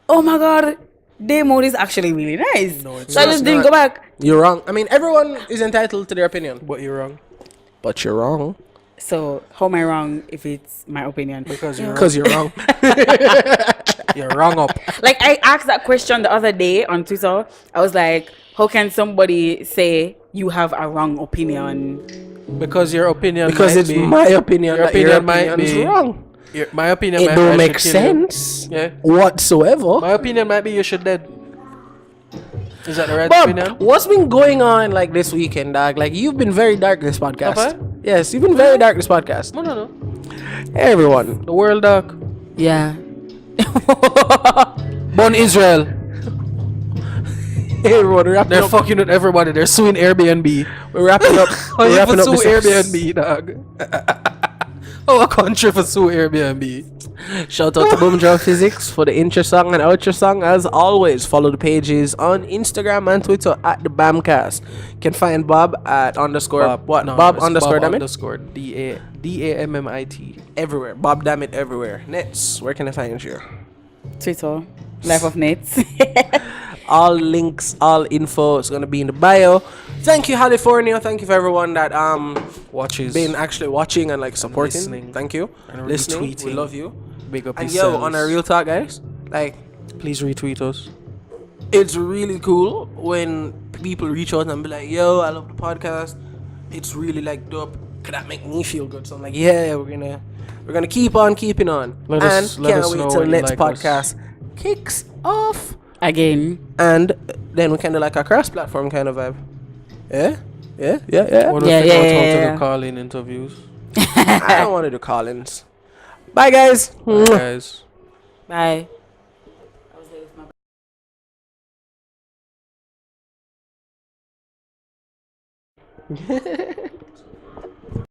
C: oh my god, day mode is actually really nice.
B: No, it's
C: so I
B: not.
C: just didn't go back.
A: you're wrong. I mean, everyone is entitled to their opinion,
B: But you're wrong.
A: but you're wrong
C: So how am I wrong if it's my opinion?
B: Because you're wrong.
A: because you're wrong.
B: You're wrong up.
C: Like I asked that question the other day on Twitter. I was like, how can somebody say you have a wrong opinion?
B: Because your opinion
A: Because
B: might
A: it's
B: be,
A: my opinion.
B: your
A: that your
B: opinion might
A: opinion is
B: be-
A: wrong.
B: my opinion
A: It
B: might
A: don't
B: be I
A: make
B: should kill you.
A: sense
B: Yeah.
A: whatsoever.
B: My opinion might be you should dead. Is that the right
A: Bob,
B: opinion?
A: what's been going on like this weekend, dog? Like you've been very dark this podcast.
B: Have I?
A: Yes, you've been very dark this podcast.
B: No.
A: Hey, everyone.
B: The world, dog.
C: Yeah.
B: Born Israel.
A: Hey, everyone. We're wrapping
B: They're
A: up.
B: fucking with everybody. They're suing Airbnb.
A: We're wrapping up.
B: How
A: We're
B: you
A: wrapping
B: for
A: up
B: sue
A: this episode.
B: Airbnb, dog? How a country for sue Airbnb?
A: Shout out to Boom Drum Physics for the intro song and outro song. As always, follow the pages on Instagram and Twitter at the BamCast. You can find Bob at underscore Bob underscore
B: Bob
A: damn it
B: underscore DAMMIT.
A: everywhere. Bob damn it everywhere. Nets, where can I find you?
C: Twitter. Life of Nets.
A: All links, all info is gonna be in the bio. Thank you, California. Thank you for everyone that
B: Watches.
A: been actually watching and like supporting.
B: listening.
A: Thank you.
B: And
A: Listening. We
B: retweeting.
A: love you.
B: Big up
A: And
B: yourselves.
A: yo, on a real talk, guys, like
B: Please retweet us.
A: it's really cool when people reach out and be like, yo, I love the podcast. It's really like dope. Could that make me feel good? So I'm like, yeah, we're gonna keep on keeping on.
B: Let
A: and
B: us know
A: can't wait till
B: when you
A: next
B: like
A: podcast kicks off.
C: Again.
A: And then we kind of like a cross-platform kind of vibe. Yeah.
B: What do
C: Yeah,
B: you think about how
C: yeah.
B: to do call-in interviews?
A: I don't want to do call-ins. Bye, guys.
B: Bye, guys.
C: Bye.